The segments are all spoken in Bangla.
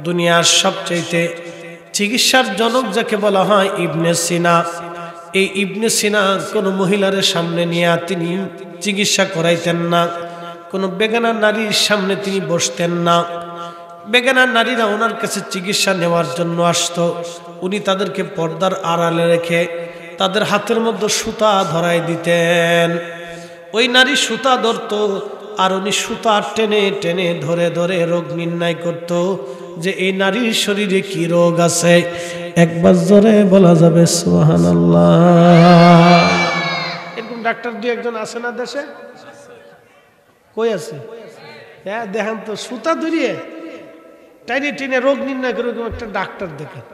দুনিয়ার সবচেয়ে চিকিৎসার জনক যাকে বলা হয় ইবনে সিনা। এই ইবনে সিনা কোনো মহিলার সামনে নিয়ে তিনি চিকিৎসা করাইতেন না, কোনো বেগানা নারীর সামনে তিনি বসতেন না। বেগানা নারীরা ওনার কাছে চিকিৎসা নেওয়ার জন্য আসতো, উনি তাদেরকে পর্দার আড়ালে রেখে তাদের হাতের মধ্যে সুতা ধরাই দিতেন। ওই নারী সুতা ধরত আর উনি সুতা টেনে টেনে ধরে ধরে রোগ নির্ণয় করত যে এই নারীর শরীরে কি রোগ আছে। একবার জোরে বলা যাবে সুবহানাল্লাহ। এরকম ডাক্তার দুই একজন আছে না দেশে? কই আছে? হ্যাঁ দেখেন তো, সুতা ধরিয়ে টেনে টেনে রোগ নির্ণয় করে একটা ডাক্তার দেখেন।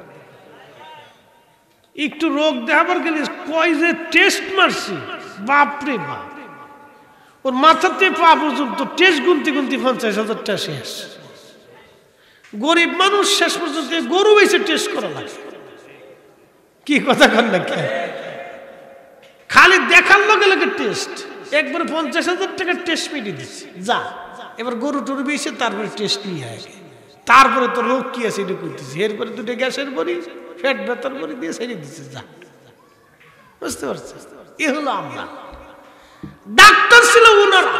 একটু রোগ দেখাবার গেলে কয় যে টেস্ট মারছি, বাপরে বাপ। ওর মাথাতে পা পর্যন্ত টেস্ট গুনতে গুনতে 50,000 শেষ। গরিব মানুষ শেষ পর্যন্ত গরু বেশি টেস্ট করা লাগে। কি কথা কন না, খালি দেখার লগে লগে টেস্ট। একবার 50,000 টাকার টেস্ট মিটিয়ে দিচ্ছে, যা এবার গরু টরু বেশি, তারপরে টেস্ট নিয়ে আসে, তারপরে তো রোগ কি আছে এটা করতেছে। এরপরে দুটো গ্যাসের বড়ি, পেট ব্যথার বড়ি দিয়ে ছেড়ে দিচ্ছে, যা। বুঝতে পারছি? এ হলো আমরা। ডাক্তার ছিল ওনারা।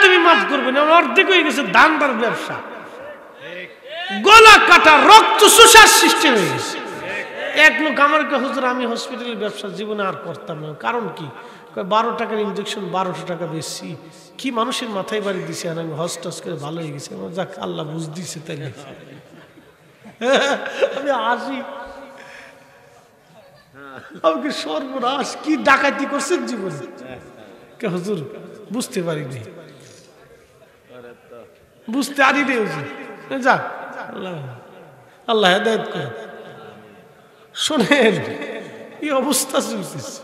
তুমি মাফ করবেন, অর্ধেক হয়ে গেছে দান্দার ব্যবসা, গলা কাটা রক্ত চুষার সিস্টেম হয়ে গেছে। এক লোক আমার কে, হুজুর আমি হসপিটালের ব্যবসা জীবনে আর করতাম না। কারণ কি? 12 টাকার ইঞ্জেকশন 1200 টাকা বেশি। কি মানুষের মাথায় বাড়ি দিছে, আর আমি হস টস করে ভালো হয়ে গেছে। যাক আল্লাহ বুঝ দিছে, তাই আমি আসি। আমাকে সর্বনাশ, কি ডাকাতি করছেন জীবনে। কে হুজুর বুঝতে পারিনি, বুঝতে পারিনি হুজুর। যাক আল্লাহ হেদায়েত করে। শোনেন, এই অবস্থা চলতেছে।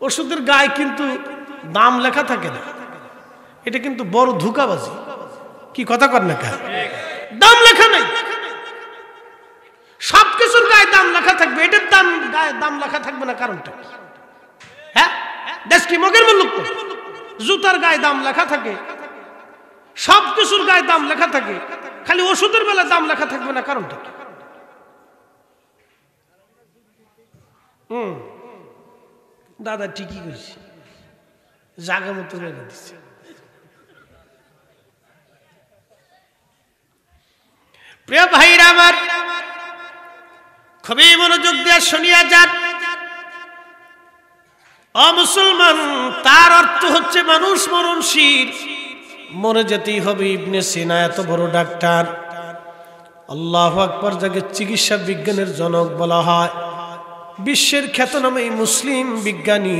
ওষুধের গায়ে কিন্তু দাম লেখা থাকে না, এটা কিন্তু বড় ধোঁকাবাজি। কি কথা কর না, দাম লেখা নাই। সবকিছুর গায়ে দাম লেখা থাকবে, এটার দাম গায়ে দাম লেখা থাকবে না, কারণটা? হ্যাঁ, দেশ কি মগের মুলুক? জুতার গায়ে দাম লেখা থাকে, সবকিছুর গায়ে দাম লেখা থাকে, খালি ওষুধের বেলা দাম লেখা থাকবে না, কারণটা? দাদা ঠিকই কইছে, জায়গা মতো রেখে দিচ্ছে। প্রিয় ভাইরা আমার, খুবই মনোযোগ দিয়ে শুনিয়া যান। অমুসলমান, তার অর্থ হচ্ছে মানুষ মরণশীল, মরে যেতেই হবে। ইবনে সিনা এত বড় ডাক্তার, আল্লাহু আকবার, যাকে চিকিৎসা বিজ্ঞানের জনক বলা হয়, বিশ্বের খ্যাতনামী মুসলিম বিজ্ঞানী।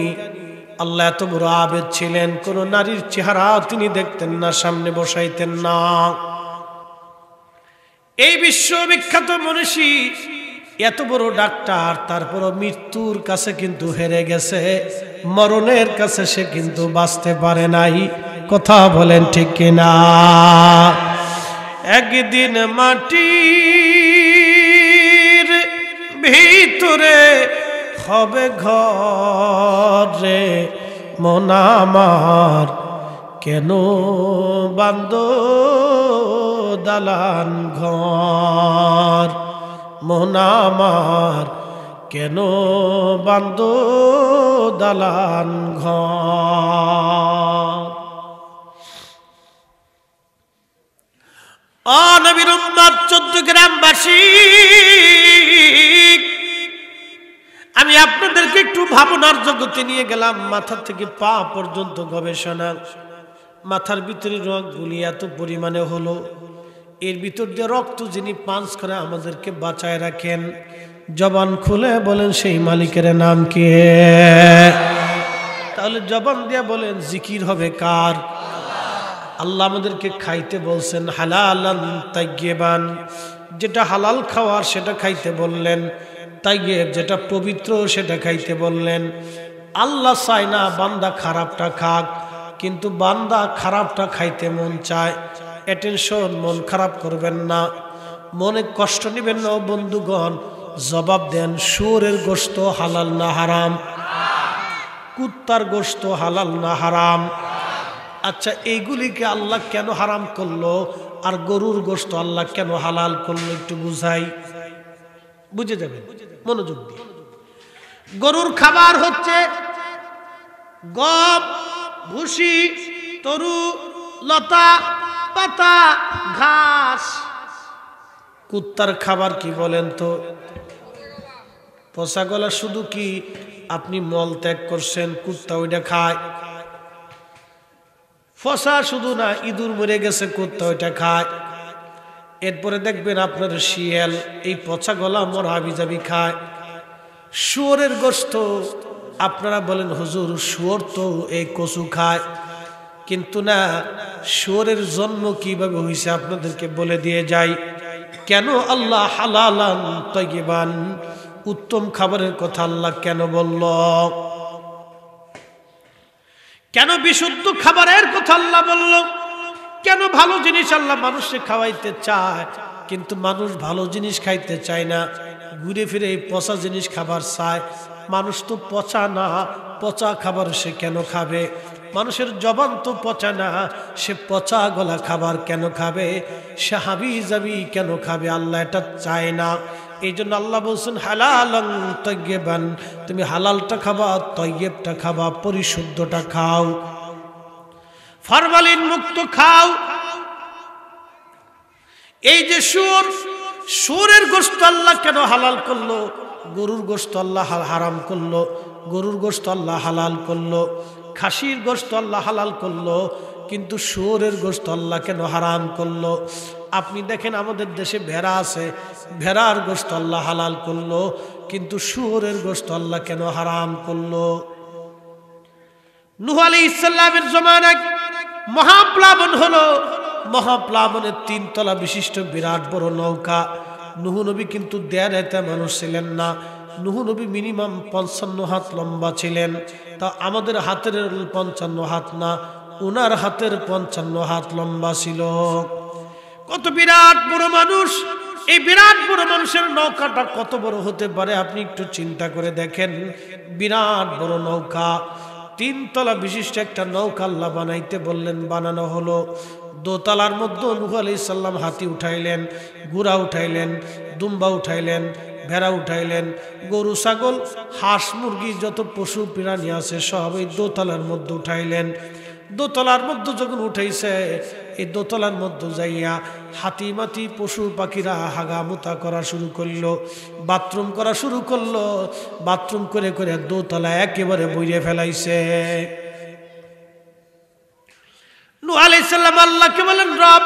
আল্লাহ এত বড় আবেদ ছিলেন, কোন নারীর চেহারা তিনি দেখতেন না, সামনে বসাইতেন না। এই বিশ্ববিখ্যাত মনীষী এত বড় ডাক্তার, তারপরও মৃত্যুর কাছে কিন্তু হেরে গেছে, মরণের কাছে সে কিন্তু বাঁচতে পারে নাই। কথা বলেন ঠিক কিনা? একদিন মাটির ভিতরে হবে ঘরে, মন আমার কেন বান্দ দালান ঘর, মন আমার কেন বান্দ দালান ঘর। ও নবীর উম্মত, 14 গ্রামবাসী, আমি আপনাদেরকে একটু ভাবনার জগতে নিয়ে গেলাম। মাথা থেকে পা পর্যন্ত গবেষণা। মাথার ভিতরে রোগগুলি এত পরিমাণে হলো, এর ভিতর দিয়ে রক্ত যিনি পাঞ্চ করে আমাদেরকে বাঁচায় রাখেন, জবান খুলে বলেন সেই মালিকের নাম কি? তাহলে জবান দিয়ে বলেন জিকির হবে কার? আল্লাহ আমাদেরকে খাইতে বলছেন হালালান তাইয়্যিবান, যেটা হালাল খাওয়ার সেটা খাইতে বললেন, তাইয়্যিব যেটা পবিত্র সেটা খাইতে বললেন। আল্লাহ চায় না বান্দা খারাপটা খাক, কিন্তু বান্দা খারাপটা খাইতে মন চায়। অ্যাটেনশন, মন খারাপ করবেন না, মনে কষ্ট নেবেন না বন্ধুগণ। জবাব দেন, শুয়োরের গোশত হালাল না হারাম? কুত্তার গোশত হালাল না হারাম? আচ্ছা এইগুলিকে আল্লাহ কেন হারাম করলো আর গরুর গোশত আল্লাহ কেন হালাল করলো একটু বুঝাই, বুঝে যাবেন মনোযোগ দিয়ে। গরুর খাবার হচ্ছে গম, ভুসি, তরু, লতা পাতা, ঘাস। কুত্তার খাবার কি বলেন তো? পচা গলা। শুধু কি আপনি মল ত্যাগ করছেন, কুত্তা ওইটা খায়? ফসা শুধু না, ইঁদুর মরে গেছে, কুত্তা ওইটা খায়। এরপরে দেখবেন আপনার শিয়াল এই পচা গলা মরা হাবিজাবি খায়। শুয়োরের গোশত, আপনারা বলেন হুজুর শুয়োর তো এই কচু খায়, কিন্তু না, শুয়োরের জন্ম কিভাবে হয়েছে আপনাদেরকে বলে দিয়ে যাই। কেন আল্লাহ হালালান তাইয়িবান, উত্তম খাবারের কথা আল্লাহ কেন বলল? কেন বিশুদ্ধ খাবারের কথা আল্লাহ বলল? কেন ভালো জিনিস আল্লাহ মানুষকে খাওয়াইতে চায়, কিন্তু মানুষ ভালো জিনিস খাইতে চায় না, ঘুরে ফিরে এই পচা জিনিস খাবার চায়। মানুষ তো পচা না, পচা খাবার সে কেন খাবে? মানুষের জবান তো পচা না, সে পচা গলা খাবার কেন খাবে? সে হাবি জাবি কেন খাবে? আল্লাহ এটা চায় না। এই জন্য আল্লাহ বলছেন হালালান তাইয়িবান, তুমি হালালটা খাবা, তাইয়িবটা খাবা, পরিশুদ্ধটা খাও, ফরমালিন মুক্ত খাও। এই যে শুয়োরের গোশত আল্লাহ কেন হালাল করলো? গরুর গোশত আল্লাহ হারাম করলো, গরুর গোশত আল্লাহ হালাল করলো, খাসির গোশত আল্লাহ হালাল করলো, কিন্তু শুয়োরের গোশত আল্লাহ কেন হারাম করলো? আপনি দেখেন আমাদের দেশে ভেড়া আছে, ভেড়ার গোশত আল্লাহ হালাল করলো, কিন্তু শুয়োরের গোশত আল্লাহ কেন হারাম করলো? নূহ আলাইহিস সালামের জমানায় মহাপ্লাবন হলো। মহাপ্লাবনের 3 তলা বিশিষ্ট বিরাট বড় নৌকা। নূহ নবী কিন্তু দেড় হাতে মানুষ ছিলেন না, নূহ নবী মিনিমাম 55 হাত লম্বা ছিলেন। তা আমাদের হাতের 55 হাত না, ওনার হাতের 55 হাত লম্বা ছিল। কত বিরাট বড় মানুষ! এই বিরাট বড় মানুষের নৌকাটা কত বড় হতে পারে আপনি একটু চিন্তা করে দেখেন। বিরাট বড় নৌকা, 3 তলা বিশিষ্ট একটা নৌকা আল্লাহ বানাইতে বললেন, বানানো হলো। দোতলার মধ্যে নূহ আলাইহিস সালাম হাতি উঠাইলেন, ঘোড়া উঠাইলেন, দুম্বা উঠাইলেন, ভেড়া উঠাইলেন, গরু ছাগল হাঁস মুরগি যত পশু প্রাণী আছে সব এই দোতলার মধ্যে উঠাইলেন। দোতলার মধ্যে যখন উঠাইছে, এই দোতলার মধ্যে যাইয়া হাতি মাতি পশু পাখিরা হাগামুতা করা শুরু করলো, বাথরুম করা শুরু করলো। বাথরুম করে করে দোতলা একেবারে বইরে ফেলাইছে। নূহ আলাইহিস সালাম আল্লাহকে বলেন, রব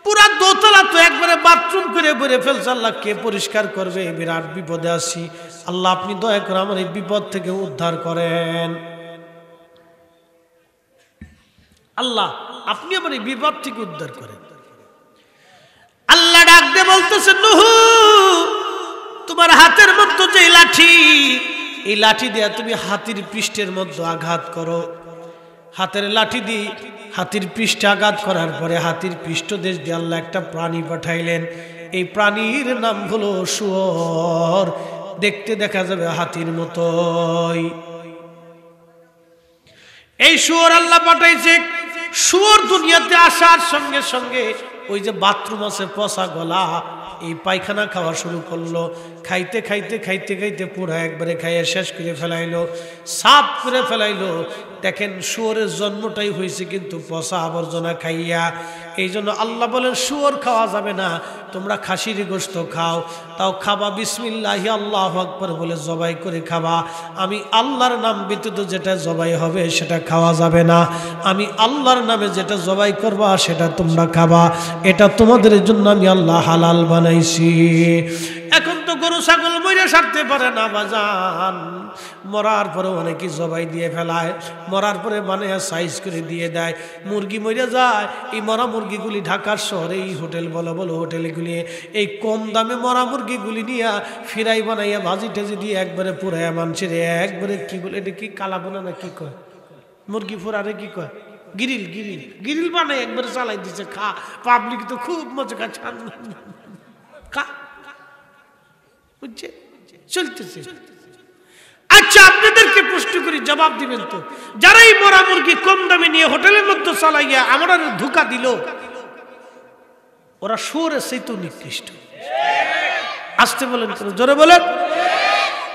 পুরা দোতলা তো একবারে বাথরুম করে বইরে ফেলছে, আল্লাহ কে পরিষ্কার করবে? বিরাট বিপদে আছি, আল্লাহ আপনি দয়া করে আমার এই বিপদ থেকে উদ্ধার করেন। আল্লাহ আপনি আমার এই বিপদ থেকে উদ্ধার করেন। আল্লাহ ডাক দিয়ে বলতেছেন, নূহ তোমার হাতের মধ্যে যে লাঠি, এই লাঠি দিয়ে তুমি হাতির পৃষ্ঠের মধ্যে আঘাত করো। হাতের লাঠি দিয়ে হাতির পৃষ্ঠে আঘাত করার পরে হাতির পৃষ্ঠদেশ দিয়ে আল্লাহ একটা প্রাণী পাঠাইলেন। এই প্রাণীর নাম হলো শুয়োর। দেখতে দেখা যাবে হাতির মতোই। এই শুয়োর আল্লাহ পাঠাইছে। শুয়োর দুনিয়াতে আসার সঙ্গে সঙ্গে ওই যে বাথরুম আছে পচা গলা, এই পায়খানা খাওয়া শুরু করলো। খাইতে খাইতে খাইতে খাইতে পুরো একবারে খাইয়ে শেষ করে ফেলাইলো, সাফ করে ফেলাইলো। দেখেন শুয়োরের জন্মটাই হয়েছে কিন্তু পচা আবর্জনা খাইয়া। এই জন্য আল্লাহ বলেন শুয়োর খাওয়া যাবে না, তোমরা খাসির গোশত খাও, তাও খাবা বিসমিল্লাহি আল্লাহু আকবার বলে জবাই করে খাবা। আমি আল্লাহর নাম ব্যতীত যেটা জবাই হবে সেটা খাওয়া যাবে না। আমি আল্লাহর নামে যেটা জবাই করবা সেটা তোমরা খাবা। এটা তোমাদের জন্য আমি আল্লাহ হালাল বানাইছি। এখন তো গরু ছাগল মরে সারতে পারে না বাজান, মরার পরে অনেকে জবাই দিয়ে ফেলায়, মরার পরে বানিয়ে সাইজ করে দিয়ে দেয়। মুরগি মরে যায়, এই মরা মুরগিগুলি ঢাকার শহরে এই হোটেল বলো বলো হোটেলগুলি এই কম দামে মরা মুরগিগুলি নিয়ে ফিরাই বানাইয়া ভাজি টেজি দিয়ে একবারে পুরাইয়া মানুষের একবারে কি বলে, এটা কি কালাবোনা না কি কয়, মুরগি ফুরারে কি কয়, গিরিল গিরিল গিরিল বানাই একবারে চালাই দিচ্ছে। খা, পাবলিক তো খুব মজা খাচ্ছে, বুঝছে, চলতেছে। আচ্ছা আচ্ছা আপনাদেরকে প্রশ্ন করি, জবাব দিবেন তো, যারা এই মরা মুরগি কম দামে নিয়ে হোটেলের মধ্যে চালাইয়া আমরা ধোঁকা দিল, ওরা শুয়োরের চাইতেও নিকৃষ্ট। আসতে বলেন, জোরে বলেন।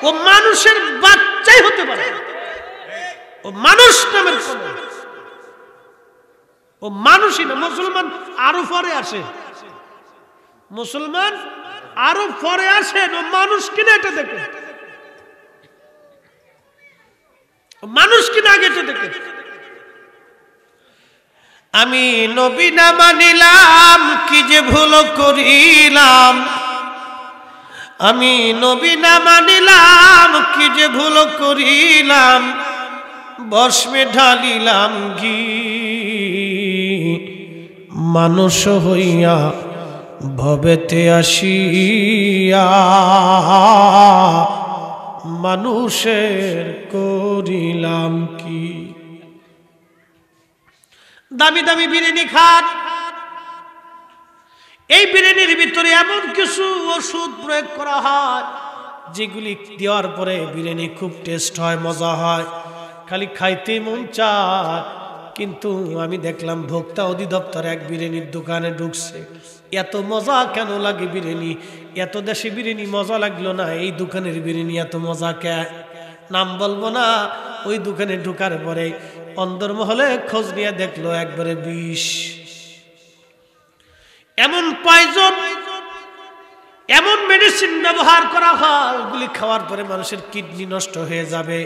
ও মানুষের বাচ্চাই হতে পারে, ও মানুষ নামের কোন, ও মানুষই না। মুসলমান আরো পরে আসে, মুসলমান আরো পরে আসেন, ও মানুষ কিনা এটা দেখে, মানুষ কিনা আগে এটা দেখে। আমি নবী না মানিলাম, কি যে ভুল করিলাম, আমি নবী না মানিলাম, কি যে ভুল করিলাম, ভস্মে ঢালিলাম ঘি, মানুষ হইয়া ভবেতে আসিয়া মানুষের করিলাম কি। দামি দামি বিরিয়ানি খান, এই বিরিয়ানির ভিতরে এমন কিছু ওষুধ প্রয়োগ করা হয় যেগুলি দেওয়ার পরে বিরিয়ানি খুব টেস্ট হয়, মজা হয়, খালি খাইতে মন চায়। কিন্তু আমি দেখলাম ভোক্তা অধিদপ্তর এক বিরিয়ানির দোকানে ঢুকছে, এত মজা কেন লাগে বিরিয়ানি, এত দেশে বিরিয়ানি মজা লাগলো না, এই দোকানের বিরিয়ানি এত মজা কে, নাম বলবো না। ওই দোকানে ঢুকার পরে অন্দরমহলে খোঁজ নিয়ে দেখলো একবারে বিষ। এমন পয়জন, এমন মেডিসিন ব্যবহার করা হয়, ওগুলি খাওয়ার পরে মানুষের কিডনি নষ্ট হয়ে যাবে,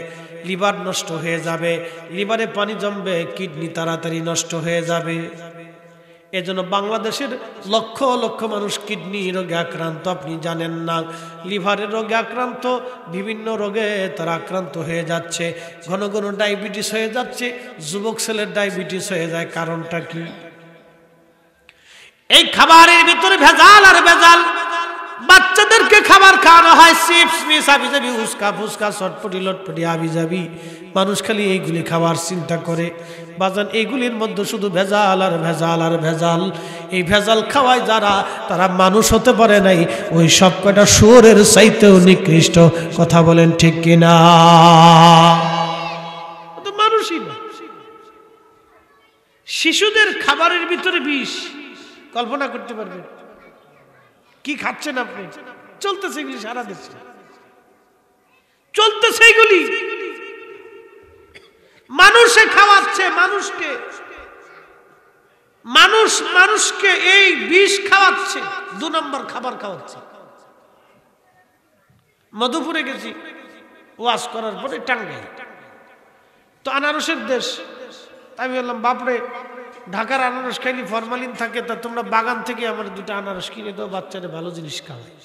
লিভার নষ্ট হয়ে যাবে, লিভারে পানি জমবে, কিডনি তাড়াতাড়ি নষ্ট হয়ে যাবে। এজন্য বাংলাদেশের লক্ষ লক্ষ মানুষ কিডনি রোগে আক্রান্ত, আপনি জানেন না। লিভারের রোগে আক্রান্ত, বিভিন্ন রোগে তারা আক্রান্ত হয়ে যাচ্ছে, ঘন ঘন ডায়াবেটিস হয়ে যাচ্ছে, যুবক ছেলের ডায়াবেটিস হয়ে যায়। কারণটা কি? এই খাবারের ভিতরে ভেজাল আর ভেজাল। বাচ্চাদেরকে খাবার খাওয়ানো হয় চিপস মিস হাবিজাবি, উস্কা ফুচকা, চটপটি লটপটি হাবিজাবি। মানুষ খালি এইগুলি খাবার চিন্তা করে। বাজান, এইগুলির মধ্যে শুধু ভেজাল আর ভেজাল আর ভেজাল। এই ভেজাল খাওয়ায় যারা, তারা মানুষ হতে পারে নাই, ওই সব কটা শুয়োরের চাইতেও নিকৃষ্ট। কথা বলেন ঠিক কিনা? তো মানুষই না। শিশুদের খাবারের ভিতরে বিষ, কল্পনা করতে পারবেন? কি খাচ্ছেন আপনি? চলতেছে এগুলি সারা দেশে, চলতেছে এগুলি। মানুষে খাওয়াচ্ছে মানুষকে, মানুষ মানুষকে এই বিষ খাওয়াচ্ছে, 2 নম্বর খাবার খাওয়াচ্ছে। মধুপুরে গেছি ওয়াজ করার পরে, টাঙ্গাইল তো আনারসের দেশ। আমি বললাম, বাপরে, ঢাকার আনারস খাইলে ফরমালিন থাকে, তা তোমরা বাগান থেকে আমার 2টা আনারস কিনে দাও, বাচ্চারা ভালো জিনিস খাওয়ায়।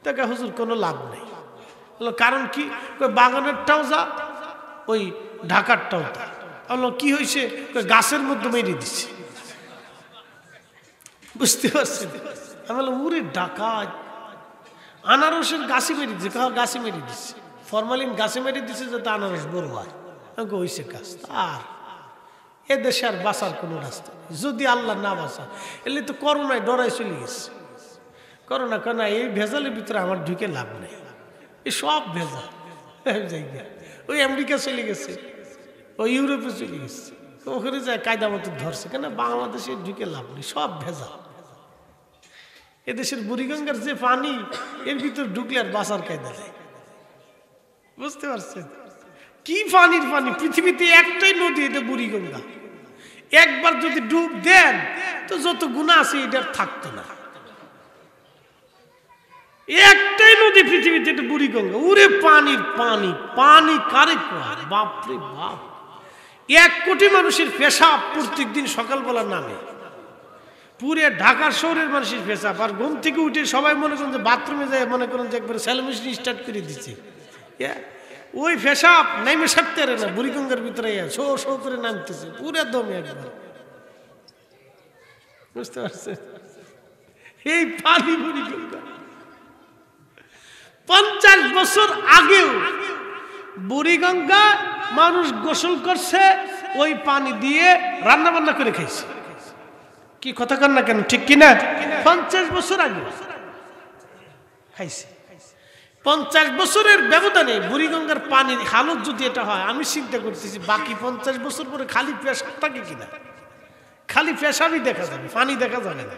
তাকে হুজুর কোনো লাভ নেই। কারণ কি? বাগানেরটাও যা, ওই ঢাকারটাও তা। বললো কি হয়েছে? গাছের মধ্যে মেরে দিচ্ছে। বুঝতে পারছেন? আমি বললাম, উরে ডাকাত, আনারসের গাছে মেরে দিচ্ছে। গাছে মেরে দিচ্ছে, ফরমালিন গাছে মেরে দিচ্ছে যাতে আনারস বড় হয়। আমাকে হয়েছে কাজ। আর এদেশে আর বাঁচার কোনো রাস্তা নেই যদি আল্লাহ না বাঁচা। এলে তো করোনায় ডরাই চলে গেছে। করোনা কেন? এই ভেজালের ভিতরে আমার ঢুকে লাভ নেই, এই সব ভেজাল। ওই আমেরিকা চলে গেছে, ওই ইউরোপে চলে গেছে, ওখানে যায় কায়দা মতো ধরছে। কেন? বাংলাদেশে ঢুকে লাভ নেই, সব ভেজাল। এদেশের বুড়িগঙ্গার যে পানি, এর ভিতর ঢুকলে আর বাঁচার কায়দা নেই। বুঝতে পারছেন? কি পানির পানি! পৃথিবীতে একটাই নদী, এটা বুড়িগঙ্গা। একবার যদি ডুব দেন তো যত গুনাহ আছে এটা থাকতো না। একটাই নদী পৃথিবীতে, এটা বুড়িগঙ্গা। ওরে পানির পানি, পানি কারে কয়! বাপরে বাপ! 1 কোটি মানুষের পেশাব প্রত্যেক দিন সকালবেলা নামে। পুরে ঢাকা শহরের মানুষের পেশাব। আর ঘুম থেকে উঠে সবাই মনে করেন যে বাথরুমে যায়, মনে করেন যে একবার সেলমেশিন স্টার্ট করে দিচ্ছে। ওই পেশাব নাইমে সারতে না, বুড়িগঙ্গার ভিতরে শো শো করে নামতেছে পুরো দমে একবার। বুঝতে পারছেন? এই পানি বুড়িগঙ্গা 50 বছর আগেও বুড়িগঙ্গা মানুষ গোসল করছে, ওই পানি দিয়ে রান্না বান্না করে খাইছে। কি কথা কন না কেন? ঠিক কিনা? 50 বছর আগে খাইছে। 50 বছরের ব্যবধানে বুড়িগঙ্গার পানির হালত যদি এটা হয়, আমি চিন্তা করতেছি বাকি 50 বছর পরে খালি পেশাব থাকে কিনা। খালি পেশাবই দেখা যাবে, পানি দেখা যাবে না।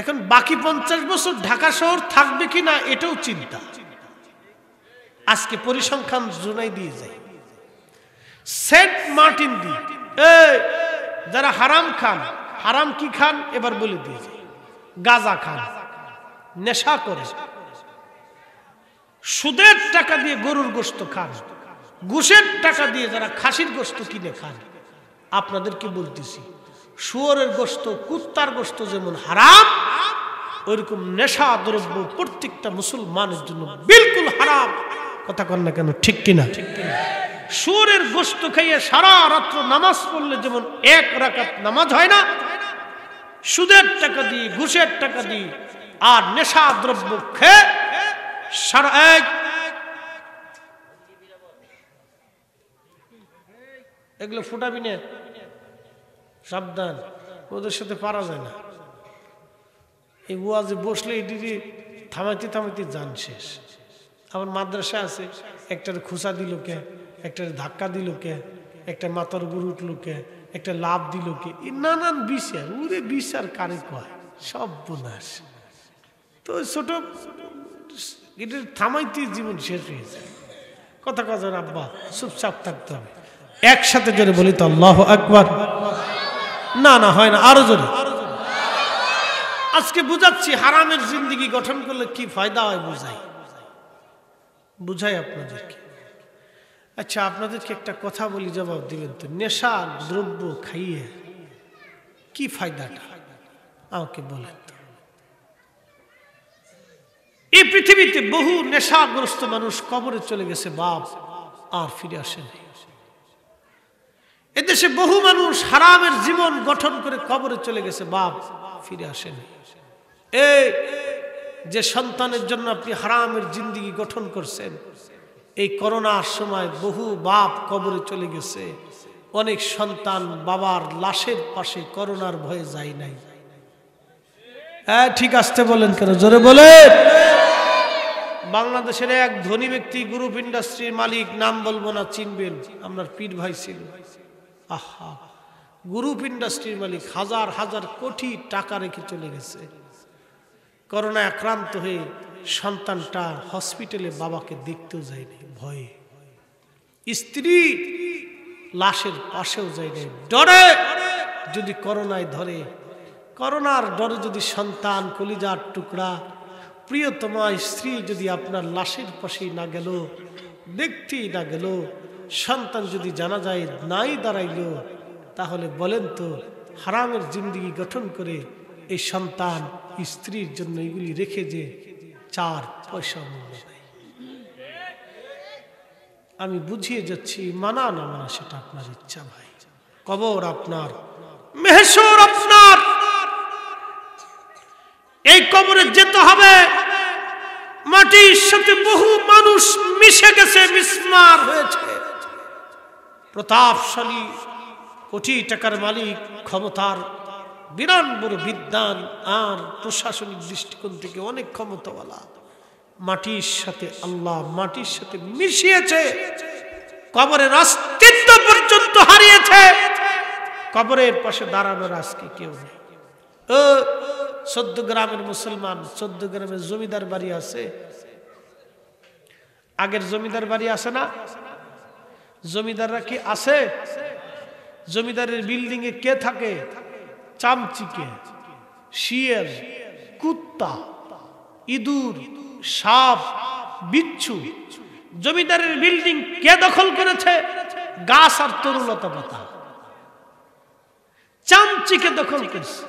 এখন বাকি 50 বছর ঢাকা শহর থাকবে কিনা এটাও চিন্তা। আজকে পরিসংখ্যান জোনাই দিয়ে যায়। সেন্ট মার্টিন দ্বীপ, যারা হারাম খান, হারাম কি খান এবার বলে দিয়ে যায়। গাঁজা খান, নেশা করে, সুদের টাকা দিয়ে গরুর গোশত খান, ঘুষের টাকা দিয়ে যারা খাসির গোশত কিনে খান। আপনাদেরকে বলতেছি, শুয়োরের গোশত, কুত্তার গোশত যেমন হারাম, ওইরকম নেশা দ্রব্য প্রত্যেকটা মুসলমানের জন্য বিলকুল হারাম। কথা কন না কেন, ঠিক কিনা? শুয়োরের গোশত খাইয়ে সারা রাত্র নামাজ পড়লে যেমন 1 রাকাত নামাজ হয় না, সুদের টাকা দিয়ে, ঘুষের টাকা দিয়ে আর নেশা দ্রব্য খেয়ে সারা এগুলো ফুটাবি না, সাবধান, ওদের সাথে পারা যায় না। এই ওয়াজে বসলে এটি থামাইতে থামাইতে জান শেষ। আবার মাদ্রাসা আছে, একটার খুসা দিল কে, একটার ধাক্কা দিল কে, একটা মাথার উপর উঠলো কে, একটা লাভ দিল কে, নানান বিচার। ওরে বিচার কারে কয়, সব বোনাস। তো ছোট এটা থামাইতে জীবন শেষ হয়ে যায়। কথা কথা আব্বা, চুপচাপ থাকতে হবে। একসাথে জোরে বলি তো আল্লাহু আকবার। না না হয় না, আরো জোরে। আজকে বুঝাচ্ছি হারামের জিন্দেগি গঠন করলে কি ফায়দা হয়, বুঝাই আপনাদেরকে। আচ্ছা, আপনাদেরকে একটা কথা বলি, জবাব দিবেন তো। নেশা দ্রব্য খাইয়ে কি ফায়দাটা আমাকে বলেন তো। এই পৃথিবীতে বহু নেশাগ্রস্ত মানুষ কবরে চলে গেছে বাপ, আর ফিরে আসেনি। এদেশে বহু মানুষ হারামের জীবন গঠন করে কবরে চলে গেছে বাপ, ফিরে আসেনি। এই যে সন্তানের জন্য আপনি হারামের জিন্দেগি গঠন করছেন, এই করোনার সময় বহু বাপ কবরে চলে গেছে। অনেক সন্তান বাবার লাশের পাশে করোনার ভয়ে যায় নাই। হ্যাঁ ঠিক আসতে বলেন কেন, জোরে বলে। বাংলাদেশের এক ধনী ব্যক্তি, গ্রুপ ইন্ডাস্ট্রির মালিক, নাম বলবো না, চিনবেন, আপনার পীর ভাই ছিল। আহা, গ্রুপ ইন্ডাস্ট্রির মালিক, হাজার হাজার কোটি টাকা রেখে চলে গেছে। করোনায় আক্রান্ত হয়ে সন্তানটা হসপিটালে বাবাকে দেখতেও যায়নি ভয়ে। স্ত্রী লাশের পাশেও যায়নি ডরে, যদি করোনায় ধরে, করোনার ডরে যদি সন্তান, কলিজার টুকরা, প্রিয়তমা স্ত্রী যদি আপনার লাশের পাশেই না গেল, দেখতেই না গেল, সন্তান যদি জানা যায় নাই দাঁড়াইল, তাহলে বলেন তো হারামের জিন্দেগি গঠন করে এই সন্তান স্ত্রীর জন্য এগুলি রেখে যে 4 পয়সা মূল্য নেই। আমি বুঝিয়ে যাচ্ছি, মানা না মানা সেটা আপনার ইচ্ছা ভাই। কবর আপনার, মেহশর আপনার। এই কবরে যেতে হবে। মাটির সাথে বহু মানুষ মিশে গেছে, মিসমার হয়েছে। প্রতাপশালী, কোটি টাকার মালিক, ক্ষমতার বিরাট বড় বিদ্বান আর প্রশাসনিক দৃষ্টিকোণ থেকে অনেক ক্ষমতাওয়ালা, মাটির সাথে আল্লাহ মাটির সাথে মিশিয়েছে, কবরের অস্তিত্ব পর্যন্ত হারিয়েছে। কবরের পাশে দাঁড়ানোর আজকে কেউ নেই। 14 গ্রামের মুসলমান, 14 গ্রামের জমিদার বাড়ি আছে। আগের জমিদার বাড়ি আছে না? জমিদাররা কি আছে? জমিদারের বিল্ডিং এ কে থাকে? চামচিকে, শিয়াল, কুত্তা, ইঁদুর, সাপ, বিচ্ছু। জমিদারের বিল্ডিং কে দখল করেছে? গাছ আর তরুলতা পাতা। চামচিকে দখল করেছে।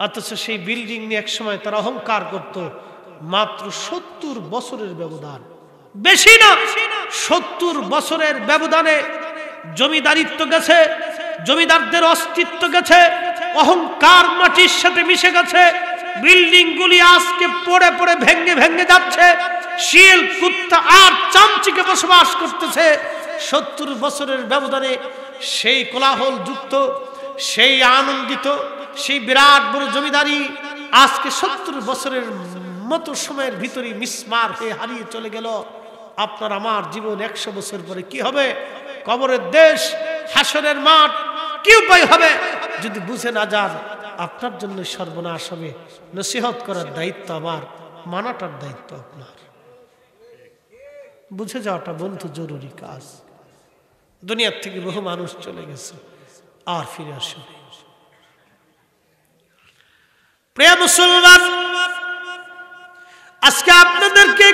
অথচ সেই বিল্ডিং নিয়ে এক সময় তারা অহংকার করত। মাত্র 70 বছরের ব্যবধান, বেশি না, 70 বছরের ব্যবধানে জমিদারিত্ব গেছে, জমিদারদের অস্তিত্ব গেছে, অহংকার মাটির সাথে মিশে গেছে। বিল্ডিং গুলি আজকে পড়ে পড়ে ভেঙে ভেঙে যাচ্ছে। শিয়াল, কুত্তা আর চামচিকে বসবাস করতেছে। 70 বছরের ব্যবধানে সেই কোলাহল যুক্ত, সেই আনন্দিত, সেই বিরাট বড় জমিদারি আজকে 70 বছরের মতো সময়ের ভিতরে মিসমার হয়ে হারিয়ে চলে গেল। আপনার আমার জীবন 100 বছর পরে কি হবে? কবরের দেশ, হাসরের মাঠ, কি উপায় হবে যদি বুঝে না যান? আপনার জন্য সর্বনাশ হবে। নসিহত করার দায়িত্ব আমার, মানাটার দায়িত্ব আপনার। বুঝে যাওয়াটা বন্ধু জরুরি কাজ। দুনিয়ার থেকে বহু মানুষ চলে গেছে, আর ফিরে আসবে। প্রিয় মুসলমান, আজকে আপনাদেরকে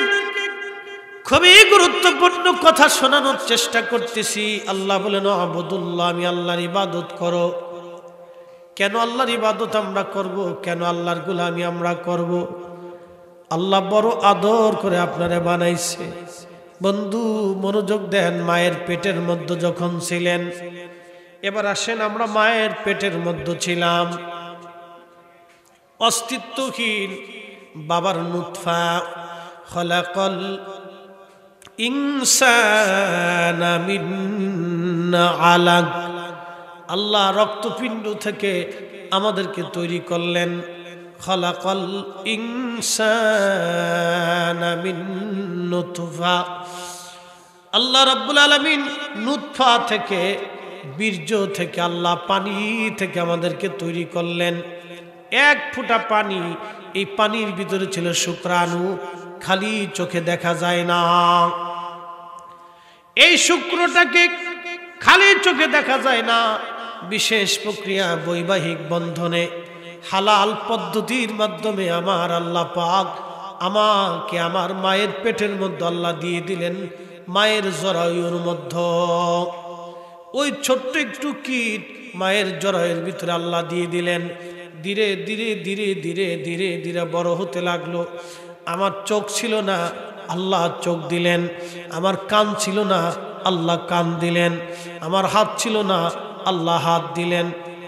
খুবই গুরুত্বপূর্ণ কথা শোনানোর চেষ্টা করতেছি। আল্লাহ বলেন আবুদুল্লাহ, আমি আল্লাহর ইবাদত করো। কেন আল্লাহর ইবাদত আমরা করব? কেন আল্লাহর গোলামি আমরা করব? আল্লাহ বড় আদর করে আপনারে বানাইছে। বন্ধু মনোযোগ দেন। মায়ের পেটের মধ্যে যখন ছিলেন, এবার আসেন আমরা মায়ের পেটের মধ্যে ছিলাম, অস্তিত্বহীন বাবার নুতফা। খলাকাল ইনসানা মিন আলাক। আল্লাহ রক্তপিণ্ড থেকে আমাদেরকে তৈরি করলেন। খলাকাল ইনসানা মিন নুতফা। আল্লাহ রাব্বুল আলামিন নুতফা থেকে, বীর্য থেকে, আল্লাহ পানি থেকে আমাদেরকে তৈরি করলেন। এক ফোঁটা পানি, এই পানির ভিতরে ছিল শুক্রাণু, খালি চোখে দেখা যায় না। এই শুক্রটাকে খালি চোখে দেখা যায় না, বিশেষ প্রক্রিয়া বৈবাহিক বন্ধনে হালাল পদ্ধতির মাধ্যমে আমার আল্লাহ পাক আমাকে আমার মায়ের পেটের মধ্যে আল্লাহ দিয়ে দিলেন। মায়ের জরায়ুর মধ্যে ওই ছোট্ট একটু কীট মায়ের জরায়ুর ভিতরে আল্লাহ দিয়ে দিলেন। ধীরে ধীরে ধীরে ধীরে ধীরে ধীরে বড় হতে লাগলো। আমার চোখ ছিল না, আল্লাহ চোখ দিলেন। আমার কান ছিল না, আল্লাহ কান দিলেন। আমার হাত ছিল না, আল্লাহ হাত দিলেন।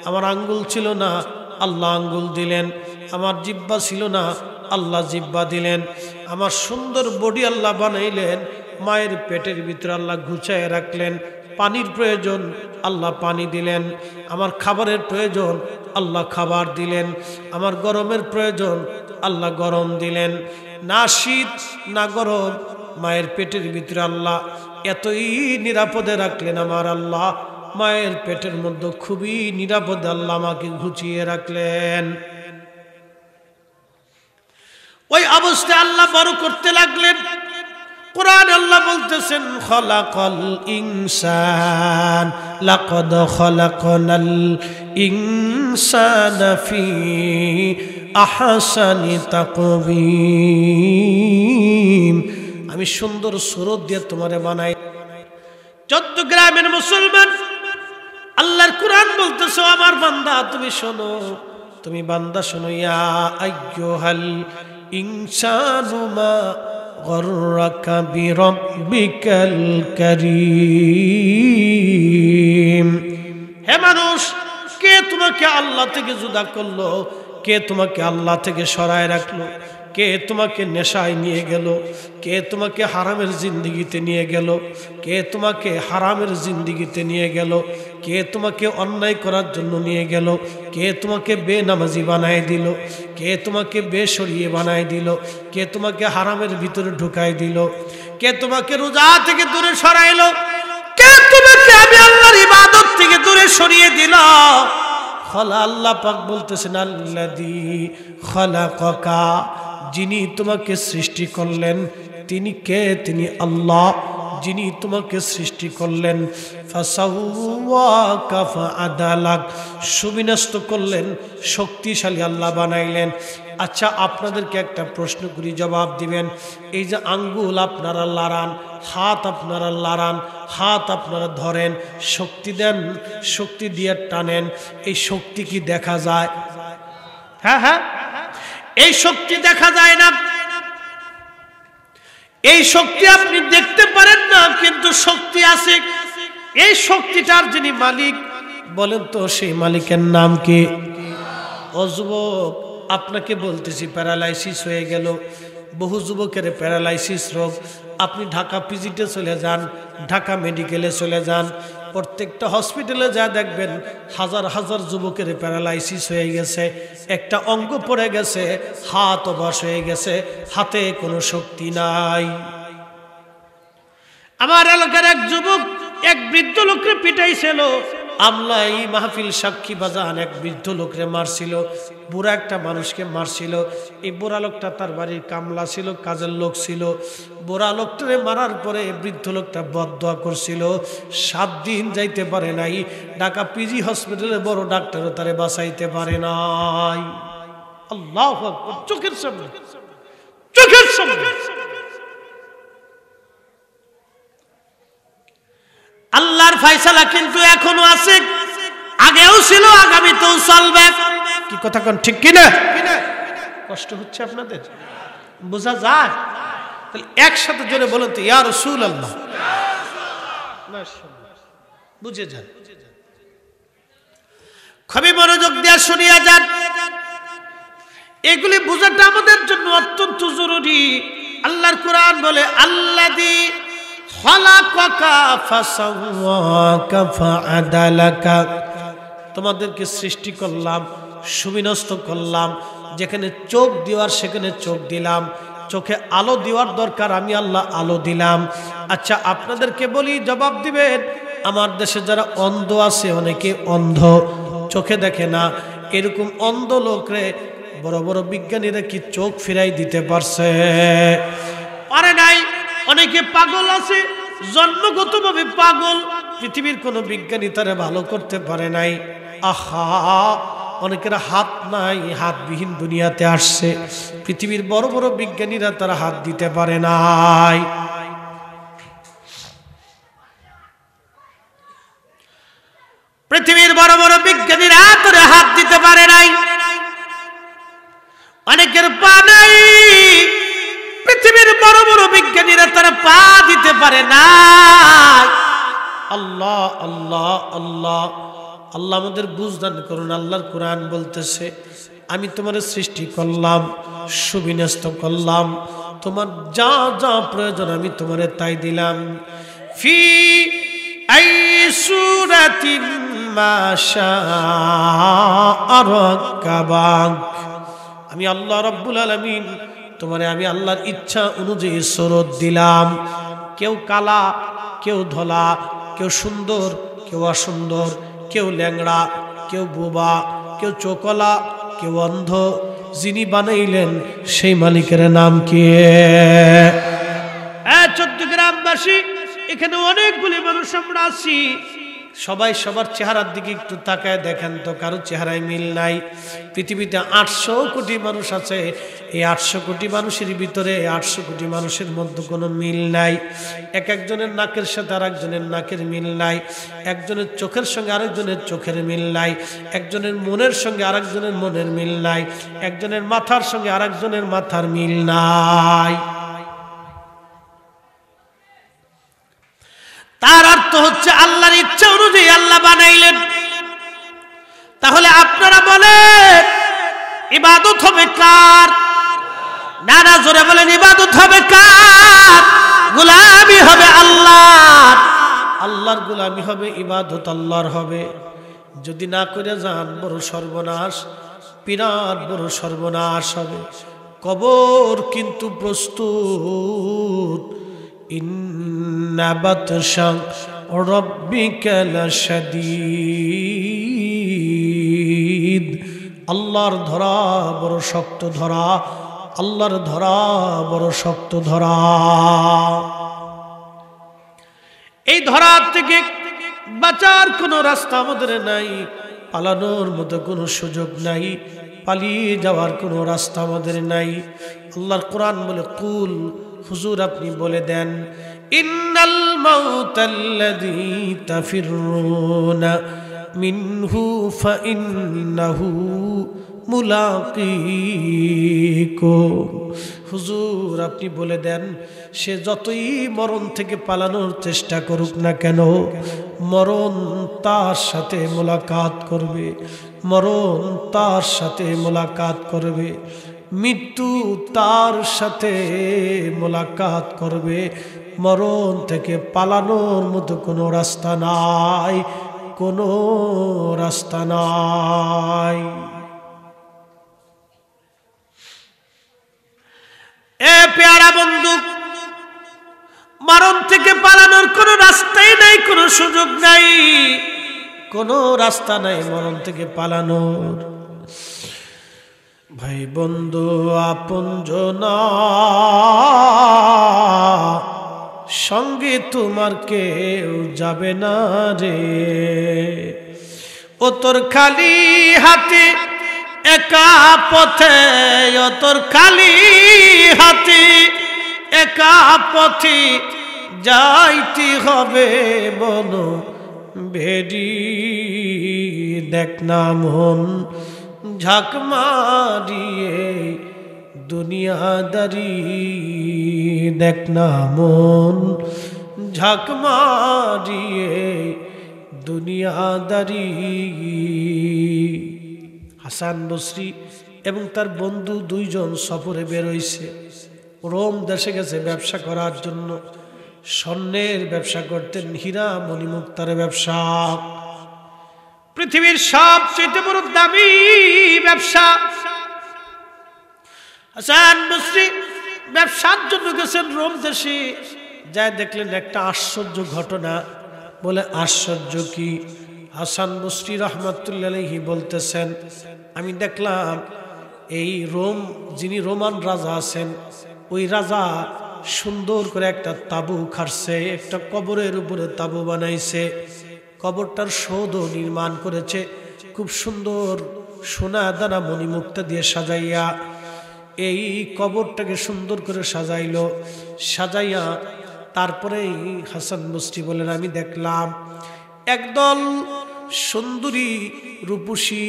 আমার আঙ্গুল ছিল না, আল্লাহ আঙ্গুল দিলেন। আমার জিহ্বা ছিল না, আল্লাহ জিহ্বা দিলেন। আমার সুন্দর বডি আল্লাহ বানাইলেন। মায়ের পেটের ভিতরে আল্লাহ গুছায় রাখলেন। পানির প্রয়োজন, আল্লাহ পানি দিলেন। আমার খাবারের প্রয়োজন, আল্লাহ খাবার দিলেন। আমার গরমের প্রয়োজন, আল্লাহ গরম দিলেন। না শীত না গরম, মায়ের পেটের ভিতরে আল্লাহ এতই নিরাপদে রাখলেন। আমার আল্লাহ মায়ের পেটের মধ্যে খুবই নিরাপদে আল্লাহ আমাকে ঘুচিয়ে রাখলেন। ওই অবস্থায় আল্লাহ বড় করতে লাগলেন। কুরআন আল্লাহ বলতেছেন খলাকাল ইনসান, লাকাদ খলাকনাল ইনসানা ফি আহসানি তাকবীম। আমি সুন্দর সুরত দিয়ে তোমারে বানাই। চট্টগ্রামের মুসলমান, আল্লাহর কুরআন বলতেছে আমার বান্দা তুমি শোনো, তুমি বান্দা শোনো। ইয়া আইয়ুহাল ইনসানু মা গররাকা বিরাব্বিকাল কারীম। হে মানুষ, কে তোমাকে আল্লাহ থেকে জুদা করলো? কে তোমাকে আল্লাহ থেকে সরায় রাখলো? কে তোমাকে নেশায় নিয়ে গেল? কে তোমাকে হারামের জিন্দিগিতে নিয়ে গেল? কে তোমাকে হারামের জিন্দিগিতে নিয়ে গেল? কে তোমাকে অন্যায় করার জন্য নিয়ে গেল? কে তোমাকে বেনামাজি বানায় দিল? কে তোমাকে বেশরিয়ে বানায় দিল? কে তোমাকে হারামের ভিতরে ঢুকাই দিল? কে তোমাকে রোজা থেকে দূরে সরাইলো? কে তোমাকে আমি আল্লাহর ইবাদত থেকে দূরে সরিয়ে দিল? আল্লাহ পাক বলতেছেন আল্লাযী খালাকাকা, যিনি তোমাকে সৃষ্টি করলেন। তিনি কে? তিনি আল্লাহ, যিনি তোমাকে সৃষ্টি করলেন। ফাসাওয়াকা ফাআদালাক, সুবিন্যস্ত করলেন, শক্তিশালী আল্লাহ বানাইলেন। আচ্ছা, আপনাদেরকে একটা প্রশ্ন করি, জবাব দিবেন। এই যে আঙ্গুল আপনারা লাড়ান, হাত আপনারা লাড়ান, হাত আপনারা ধরেন, শক্তি দেন, শক্তি দিয়ে টানেন, এই শক্তি কি দেখা যায়? হ্যাঁ হ্যাঁ, এই শক্তি দেখা যায় না। এই শক্তি আপনি দেখতে পারেন না, কিন্তু শক্তি আছে। এই শক্তিটার যিনি মালিক, বলেন তো সেই মালিকের নাম কি? ও যুবক, আপনাকে বলতেছি, প্যারালাইসিস হয়ে গেল। বহু যুবকের প্যারালাইসিস রোগ। আপনি ঢাকা পিজিতে চলে যান, ঢাকা মেডিকেলে চলে যান, প্রত্যেকটা হসপিটালে যা দেখবেন হাজার হাজার যুবকের প্যারালাইসিস হয়ে গেছে, একটা অঙ্গ পড়ে গেছে, হাত অবশ হয়ে গেছে, হাতে কোনো শক্তি নাই। আমার এলাকার এক যুবক এক বৃদ্ধ লোককে পিটাইছিল, আমলা এই মাহফিল সাক্ষী বাজান, এক বৃদ্ধ লোকরে মারছিল, বুড়া একটা মানুষকে মারছিল। এই বুড়া লোকটা তার বাড়ির কামলা ছিল, কাজের লোক ছিল। বুড়া লোকটারে মারার পরে বৃদ্ধ লোকটা বদদোয়া করছিল, 7 দিন যাইতে পারে নাই। ঢাকা পিজি হসপিটালে বড় ডাক্তারও তারে বাঁচাইতে পারে নাই। আল্লাহু আকবার, চোখের সামনে, চোখের সামনে। আল্লাহর ফয়সালা কিন্তু এখনো আছে, আগেও ছিল, আগামীতেও চলবে। কি কথা কোন ঠিক কিনা? কষ্ট হচ্ছে আপনাদের, বোঝা যায়? তাহলে একসাথে জোরে বলেন তো, ইয়া রাসূলুল্লাহ। বুঝে যান, খুবই মনোযোগ দিয়ে শুনিয়া যান। এগুলি বোঝাটা আমাদের জন্য অত্যন্ত জরুরি। আল্লাহর কোরআন বলে, আল্লাযী খালাকাকা ফাসাওয়াকা ফাআদালাকা, তোমাদেরকে সৃষ্টি করলাম, সুবিন্যস্ত করলাম, যেখানে চোখ দেওয়ার সেখানে চোখ দিলাম, চোখে আলো দেওয়ার দরকার আমি আল্লাহ আলো দিলাম। আচ্ছা আপনাদেরকে বলি, জবাব দিবেন। আমার দেশে যারা অন্ধ আছে, অনেকে অন্ধ, চোখে দেখে না, এরকম অন্ধ লোকরে বড় বড় বিজ্ঞানীরা কি চোখ ফিরাই দিতে পারছে? পারে নাই। অনেকে পাগল আছে, জন্মগতভাবে পাগল, পৃথিবীর কোনো বিজ্ঞানী তারা ভালো করতে পারে নাই। আহা, অনেকের হাত নাই, হাতবিহীন দুনিয়াতে আসছে, পৃথিবীর বড় বড় বিজ্ঞানীরা তারা হাত দিতে পারে নাই। পৃথিবীর বড় বড় বিজ্ঞানীরা তোরে হাত দিতে পারে নাই। অনেকের পা নাই, পৃথিবীর বড় বড় বিজ্ঞানীরা তারা পা দিতে পারে না। আল্লাহ আল্লাহ আল্লাহ আল্লাহ আমাদের বুঝদান করুন। আল্লাহর কোরআন বলতেছে, আমি তোমার সৃষ্টি করলাম, সুবিন্যস্ত করলাম, তোমার যা যা প্রয়োজন আমি তোমারে তাই দিলাম। ফি আই সূরাতিন মা শাআ রাক্কাবাক, আমি আল্লাহ রাব্বুল আলামিন তোমারে আমি আল্লাহর ইচ্ছা অনুযায়ী সুরত দিলাম। কেউ কালা, কেউ ধলা, কেউ সুন্দর, কেউ অসুন্দর, কেউ ল্যাংড়া, কেউ বোবা, কেউ চোখলা, কেউ অন্ধ। যিনি বানাইলেন সেই মালিকের নাম কি? 14 গ্রামবাসী, এখানে অনেকগুলি মানুষ আমরা আছি, সবাই সবার চেহারার দিকে একটু তাকায় দেখেন তো, কারো চেহারায় মিল নাই। পৃথিবীতে 800 কোটি মানুষ আছে, এই 800 কোটি মানুষের ভিতরে 800 কোটি মানুষের মধ্যে কোনো মিল নাই। এক একজনের নাকের সাথে আরেকজনের নাকের মিল নাই, একজনের চোখের সঙ্গে আরেকজনের চোখের মিল নাই, একজনের মনের সঙ্গে আরেকজনের মনের মিল নাই, একজনের মাথার সঙ্গে আরেকজনের মাথার মিল নাই। তার অর্থ হচ্ছে আল্লাহর ইচ্ছা অনুযায়ী আল্লাহ বানাইলেন। তাহলে আপনারা বলেন ইবাদত হবে কার? না না, জোরে বলেন, ইবাদত হবে কার? গোলামি হবে আল্লাহর। আল্লাহর গোলামি হবে, ইবাদত আল্লাহর হবে। যদি না করে যান, বড় সর্বনাশ, বিরাট বড় সর্বনাশ হবে। কবর কিন্তু প্রস্তুত। ইন্না বাতশা রাব্বিকা লাশাদীদ, আল্লাহর ধরা বড় শক্ত ধরা, আল্লাহর ধরা বড় শক্ত ধরা। এই ধরার থেকে বাঁচার কোনো রাস্তা আমাদের নাই, পালানোর মতো কোনো সুযোগ নাই, পালিয়ে যাওয়ার কোনো রাস্তা আমাদের নাই। আল্লাহর কোরআন বলে, কুল, হুজুর আপনি বলে দেন, ইন্নাল মাউতাল্লাযী তাফিরুনা মিনহু ফাইন্নাহু মুলাকীকুম। হুজুর আপনি বলে দেন, সে যতই মরণ থেকে পালানোর চেষ্টা করুক না কেন, মরণ তার সাথে মোলাকাত করবে, মরণ তার সাথে মোলাকাত করবে। মৃত্যু তার সাথে মোলাকাত করবে। মরণ থেকে পালানোর মতো কোনো রাস্তা নাই, কোনো রাস্তা নাই। এ পেয়ারা বন্ধু, মরণ থেকে পালানোর কোনো রাস্তাই নাই, কোনো সুযোগ নাই, কোনো রাস্তা নাই মরণ থেকে পালানোর। ভাই বন্ধু আপনজনা সঙ্গে তোমার কেউ যাবে না রে। ও তোর খালি হাতে একা পথে, ও তোর খালি হাতে একা পথে যাইতে হবে বলো ভেরি। দেখ না মন ঝাঁক মারিয়ে দুনিয়াদারি, দেখ না মন ঝাঁক মারিয়ে দুনিয়াদারি। হাসান বসরি এবং তার বন্ধু দুইজন সফরে বেরোইছে, রোম দেশে গেছে ব্যবসা করার জন্য। স্বর্ণের ব্যবসা করতেন, হীরা মণিমুক্তার ব্যবসা, পৃথিবীর সবচেয়ে বড় দামি ব্যবসা। হাসান বসরি ব্যবসার জন্য গেছেন রোম দেশে, যাই দেখলেন একটা আশ্চর্য ঘটনা। বলে আশ্চর্য কি? হাসান বসরি রহমাতুল্লাহ আলাইহি বলতেছেন, আমি দেখলাম এই রোম, যিনি রোমান রাজা আছেন, ওই রাজা সুন্দর করে একটা তাঁবু খাটছে, একটা কবরের উপরে তাঁবু বানাইছে, কবরটার সৌধ নির্মাণ করেছে খুব সুন্দর সোনা দানা মণিমুক্তা দিয়ে সাজাইয়া। এই কবরটাকে সুন্দর করে সাজাইলো, সাজাইয়া তারপরেই হাসান বসরি বলেন, আমি দেখলাম একদল সুন্দরী রূপসী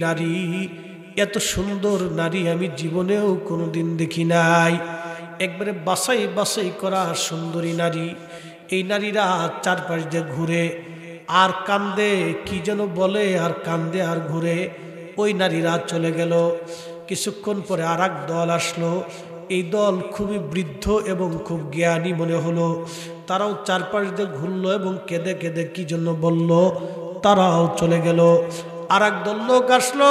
নারী, এত সুন্দর নারী আমি জীবনেও কোনোদিন দেখি নাই। একবারে বাছাই বাছাই করা সুন্দরী নারী। এই নারীরা চারপাশ দিয়ে ঘুরে আর কান্দে, কি যেন বলে আর কান্দে আর ঘুরে। ওই নারীরা চলে গেল। কিছুক্ষণ পরে আর এক দল আসলো। এই দল খুবই বৃদ্ধ এবং খুব জ্ঞানী মনে হলো। তারাও চারপাশ দিয়ে ঘুরলো এবং কেঁদে কেঁদে কি জন্য বলল, তারাও চলে গেল। আর এক দল লোক আসলো,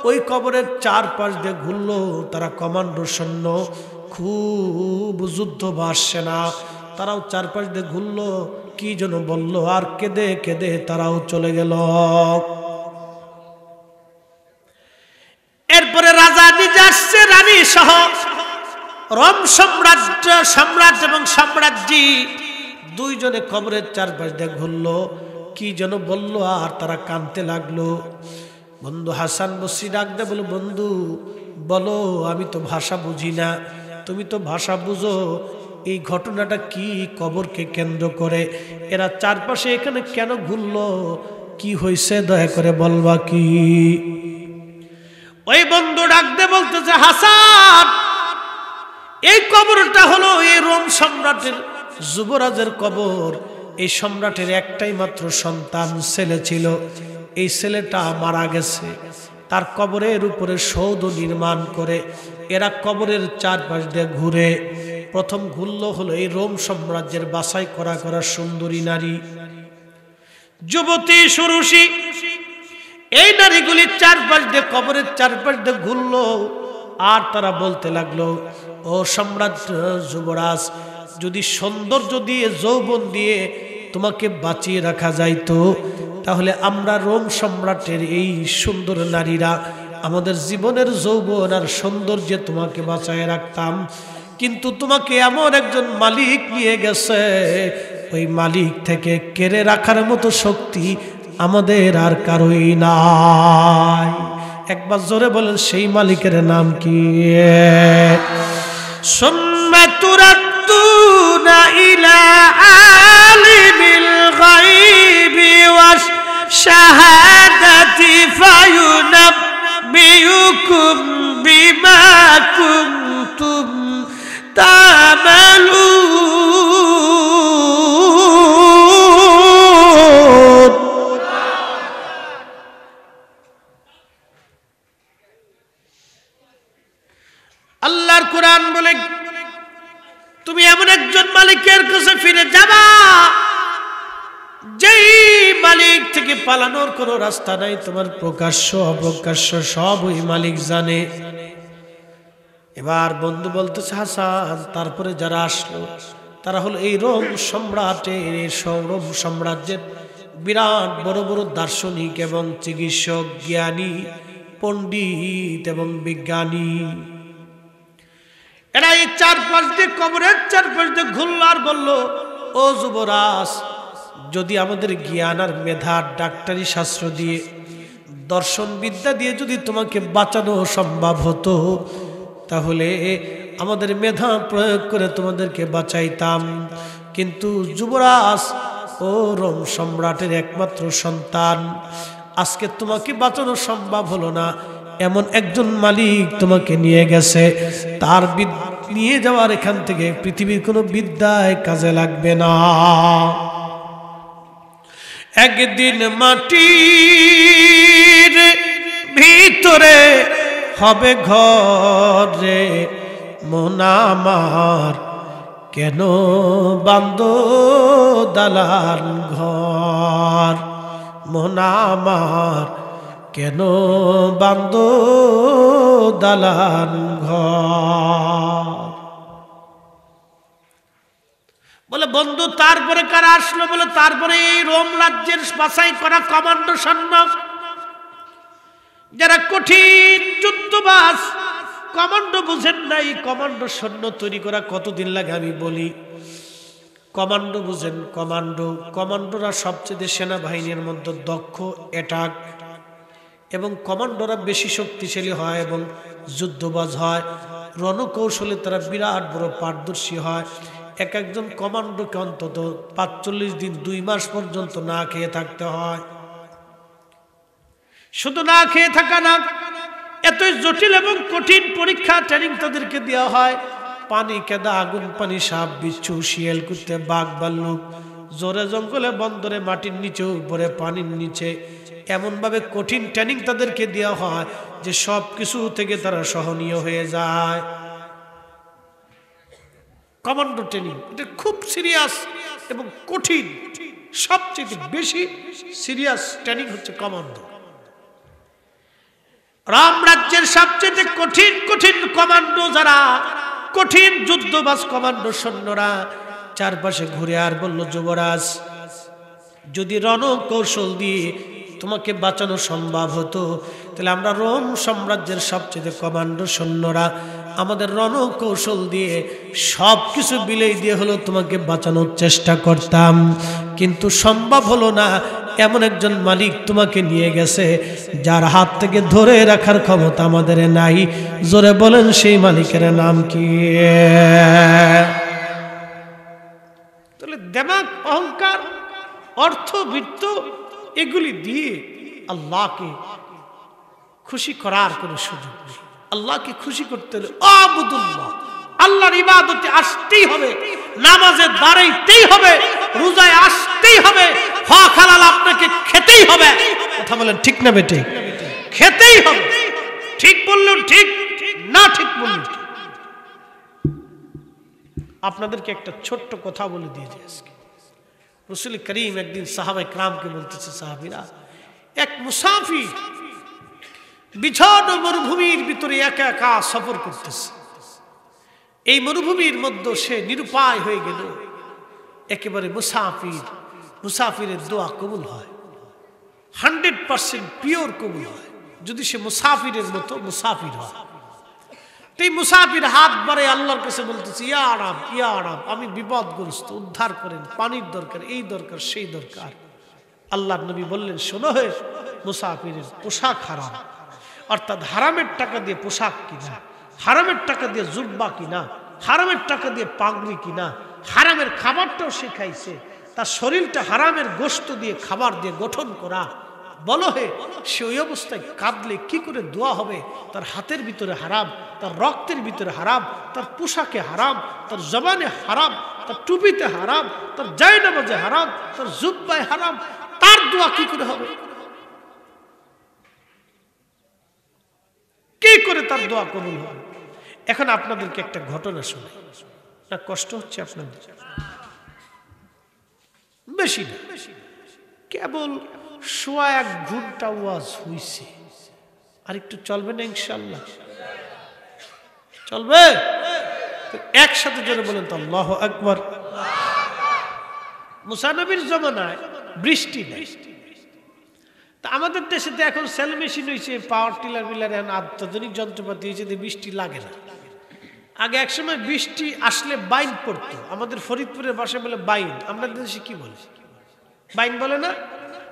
ওই কবরের চারপাশ দিয়ে ঘুরলো। তারা কমান্ডো সৈন্য, খুব যুদ্ধবাজ সেনা। তারাও চারপাশ দিয়ে ঘুরলো, কি যেন বলল আর কেঁদে কেঁদে তারাও চলে গেল। এরপরে রাজা নিজে আসছে, রানী সহ রোম সম্রাট এবং সাম্রাজ্যী দুইজনে কবরের চারপাশ দিয়ে ঘুরলো, কি যেন বলল আর তারা কাঁদতে লাগলো। বন্ধু হাসান বসরি ডাক দে বলো, বন্ধু বলো, আমি তো ভাষা বুঝি না, তুমি তো ভাষা বুঝো, এই ঘটনাটা কি? কবরকে কেন্দ্র করে এরা চারপাশে এখানে কেন ঘুরলো? কি হয়েছে দয়া করে বলবা কি? ওই বন্ধু ডাক দে বলতেছে, হাসান, এই কবরটা হলো এই রোম সম্রাটের যুবরাজের কবর। এই সম্রাটের একটাই মাত্র সন্তান ছেলে ছিল, এই ছেলেটা মারা গেছে। তার কবরের উপরে সৌধ নির্মাণ করে এরা কবরের চারপাশ দিয়ে ঘুরে। প্রথম ঘুরলো হলো এই রোম সাম্রাজ্যের বাছাই করা করা সুন্দরী নারী, যুবতী সুরুষী। এই নারীগুলি চারপাশ দিয়ে কবরের চারপাশ দিয়ে ঘুরলো আর তারা বলতে লাগলো, ও সম্রাট যুবরাজ, যদি সৌন্দর্য দিয়ে যৌবন দিয়ে তোমাকে বাঁচিয়ে রাখা যাইতো, তাহলে আমরা রোম সম্রাটের এই সুন্দর নারীরা আমাদের জীবনের যৌবন আর সৌন্দর্যে তোমাকে বাঁচায় রাখতাম। কিন্তু তোমাকে এমন একজন মালিক নিয়ে গেছে, ওই মালিক থেকে কেড়ে রাখার মতো শক্তি আমাদের আর কারোই নাই। একবার জোরে বলেন, সেই মালিকের নাম কি? সুম্মা তুরাদ্দুনা ইলা আলিমিল গায়বি ওয়াশ শাহাদাতি ফায়ুনাব্বিউকুম বিমা কুনতুম তা'মালুন। আল্লাহর কোরআন বলে তুমি এমন একজন মালিকের কাছে ফিরে যাবা যেই মালিক থেকে পালানোর কোনো রাস্তা নাই, তোমার প্রকাশ্য অপ্রকাশ্য সব ওই মালিক জানে। এবার বন্ধু বলতেছে হাসান, তারপরে যারা আসলো তারা হলো এই রোম সম্রাটের, রোম সাম্রাজ্যের বিরাট বড় বড় দার্শনিক এবং চিকিৎসক, জ্ঞানী, পণ্ডিত এবং বিজ্ঞানী। এরা এই চারপাশ দিয়ে, কবরের চারপাশ দিয়ে ঘুরল আর বলল, ও যুবরাজ, যদি আমাদের জ্ঞান আর মেধা, ডাক্তারি শাস্ত্র দিয়ে, দর্শন বিদ্যা দিয়ে যদি তোমাকে বাঁচানো সম্ভব হতো, তাহলে আমাদের মেধা প্রয়োগ করে তোমাদেরকে বাঁচাইতাম। কিন্তু যুবরাজ, ও রোম সম্রাটের একমাত্র সন্তান, আজকে তোমাকে বাঁচানো সম্ভব হলো না। এমন একজন মালিক তোমাকে নিয়ে গেছে, তার নিয়ে যাওয়ার এখান থেকে পৃথিবীর কোনো বিদ্যায় কাজে লাগবে না। একদিন মাটির ভিতরে হবে ঘর রে, মন আমার কেন বান্দ দালান ঘর, মন আমার কেন বান্দ দালান ঘর। বলে বন্ধু, তারপরে কারা আসলো? বলে তারপরে এই রোম রাজ্যের বাছাই করা কমান্ডো সৈন্য, যারা কঠিন যুদ্ধবাজ। কমান্ডো বুঝেন নাই? কমান্ডো সৈন্য তৈরি করা কতদিন লাগে আমি বলি। কমান্ডো বুঝেন? কমান্ডো, কমান্ডোরা সবচেয়ে সেনাবাহিনীর মধ্যে দক্ষ, অ্যাটাক, এবং কমান্ডোরা বেশি শক্তিশালী হয় এবং যুদ্ধবাজ হয়। রণকৌশলে তারা বিরাট বড় পারদর্শী হয়। এক একজন কমান্ডোকে অন্তত ৪৫ দিন, ২ মাস পর্যন্ত না খেয়ে থাকতে হয়। শুধু না খেয়ে থাকা না, এতই জটিল এবং কঠিন পরীক্ষা, ট্রেনিং তাদেরকে দেওয়া হয়। পানি, কেদা, আগুন, পানি, সাপ, বিচ্ছু, শিয়াল, কুত্তে, বাঘ, ভাল্লুক, জোরে জঙ্গলে, বন্দরে, মাটির নিচে, উপরে, পানির নিচে, এমনভাবে কঠিন ট্রেনিং তাদেরকে দেওয়া হয় যে সব কিছু থেকে তারা সহনীয় হয়ে যায়। কমান্ডো ট্রেনিং এটা খুব সিরিয়াস এবং কঠিন। সবচেয়ে বেশি সিরিয়াস ট্রেনিং হচ্ছে কমান্ডো। রাম রাজ্যের সবচেয়ে কঠিন কঠিন কমান্ডো যারা, কঠিন যুদ্ধবাজ কমান্ডো সৈন্যরা চারপাশে ঘুরে আর বলল, যুবরাজ, যদি রণকৌশল দিয়ে তোমাকে বাঁচানো সম্ভব হতো, তাহলে আমরা রোম সাম্রাজ্যের সবচেয়ে কমান্ডো সৈন্যরা আমাদের রণকৌশল দিয়ে সব কিছু বিলেই দিয়ে হলো তোমাকে বাঁচানোর চেষ্টা করতাম। কিন্তু সম্ভব হলো না। এমন একজন মালিক তোমাকে নিয়ে গেছে যার হাত থেকে ধরে রাখার ক্ষমতা আমাদের নাই। জোরে বলেন, সেই মালিকের নাম কি? তাহলে দেমাগ, অহংকার, অর্থ, বৃত্ত, এগুলি দিয়ে আল্লাহকে খুশি করার কোনো সুযোগ নেই। আল্লাহকে খুশি করতে হলে আবুদুল্লাহ, আল্লাহর ইবাদতে আসতেই হবে, নামাজে দাঁড়াইতেই হবে, রোজায় আসতেই হবে, হক হালাল আপনাকে খেতেই হবে। কথা বলেন ঠিক না বেটে? খেতেই হবে। ঠিক বললেন ঠিক, না ঠিক বললেন ঠিক। আপনাদেরকে একটা ছোট্ট কথা বলে দিয়ে যাই আজকে। রাসূল করিম একদিন সাহাবায়ে কেরামকে বলতেছে, সাহাবীরা, এক মুসাফির বিছানো মরুভূমির ভিতরে একা একা সফর করতেছে। এই মরুভূমির মধ্যে সে নিরুপায় হয়ে গেল। একেবারে মুসাফিরের দোয়া কবুল হয়, 100% পিওর কবুল হয় যদি সে মুসাফিরের মতো মুসাফির হয়। এই মুসাফির হাত বাড়ায় আল্লাহর কাছে বলতেছে, ইয়া আরাম, ইয়া আরাম, আমি বিপদগ্রস্ত, উদ্ধার করেন, পানির দরকার, এই দরকার, সেই দরকার। আল্লাহর নবী বললেন, শোনো হে মুসাফিরের পোশাক হারাম, অর্থাৎ হারামের টাকা দিয়ে পোশাক কিনা, হারামের টাকা দিয়ে জুব্বা কিনা, হারামের টাকা দিয়ে পাগড়ি কিনা, হারামের খাবারটাও সে খাইছে, তার শরীরটা হারামের গোশত দিয়ে, খাবার দিয়ে গঠন করা। বলো হে, সে ওই অবস্থায় কাঁদলে কি করে দোয়া হবে? তার হাতের ভিতরে হারাম, তার রক্তের ভিতরে হারাম, তার পোশাকে হারাম, তার জবানে হারাম, তার টুপিতে হারাম, তার জায়নামাজে হারাম, তার জুব্বায় হারাম। তার দোয়া কি করে হবে? কি করে তার দোয়া কবুল হবে? এখন আপনাদেরকে একটা ঘটনা শোনাই, না কষ্ট হচ্ছে আপনাদের? বেশি না, কেবল সোয়া 1 ঘন্টা ওয়াজ হইছে, আর একটু চলবে না ইনশাআল্লাহ? চলবে? একসাথে জোরে বলেন তো আল্লাহু আকবার। মুসা নবীর জমানায় বৃষ্টি নেই, তা আমাদের দেশে তো এখন সেল মেশিন হয়েছে, পাওয়ার টিলার মিলার, এখন আধুনিক যন্ত্রপাতি হয়েছে, বৃষ্টি লাগে না। আগে একসময় বৃষ্টি আসলে বাইন পড়তো, আমাদের ফরিদপুরের ভাষায় বলে বাইন, আমাদের দেশে কি বলে? বাইন বলে না?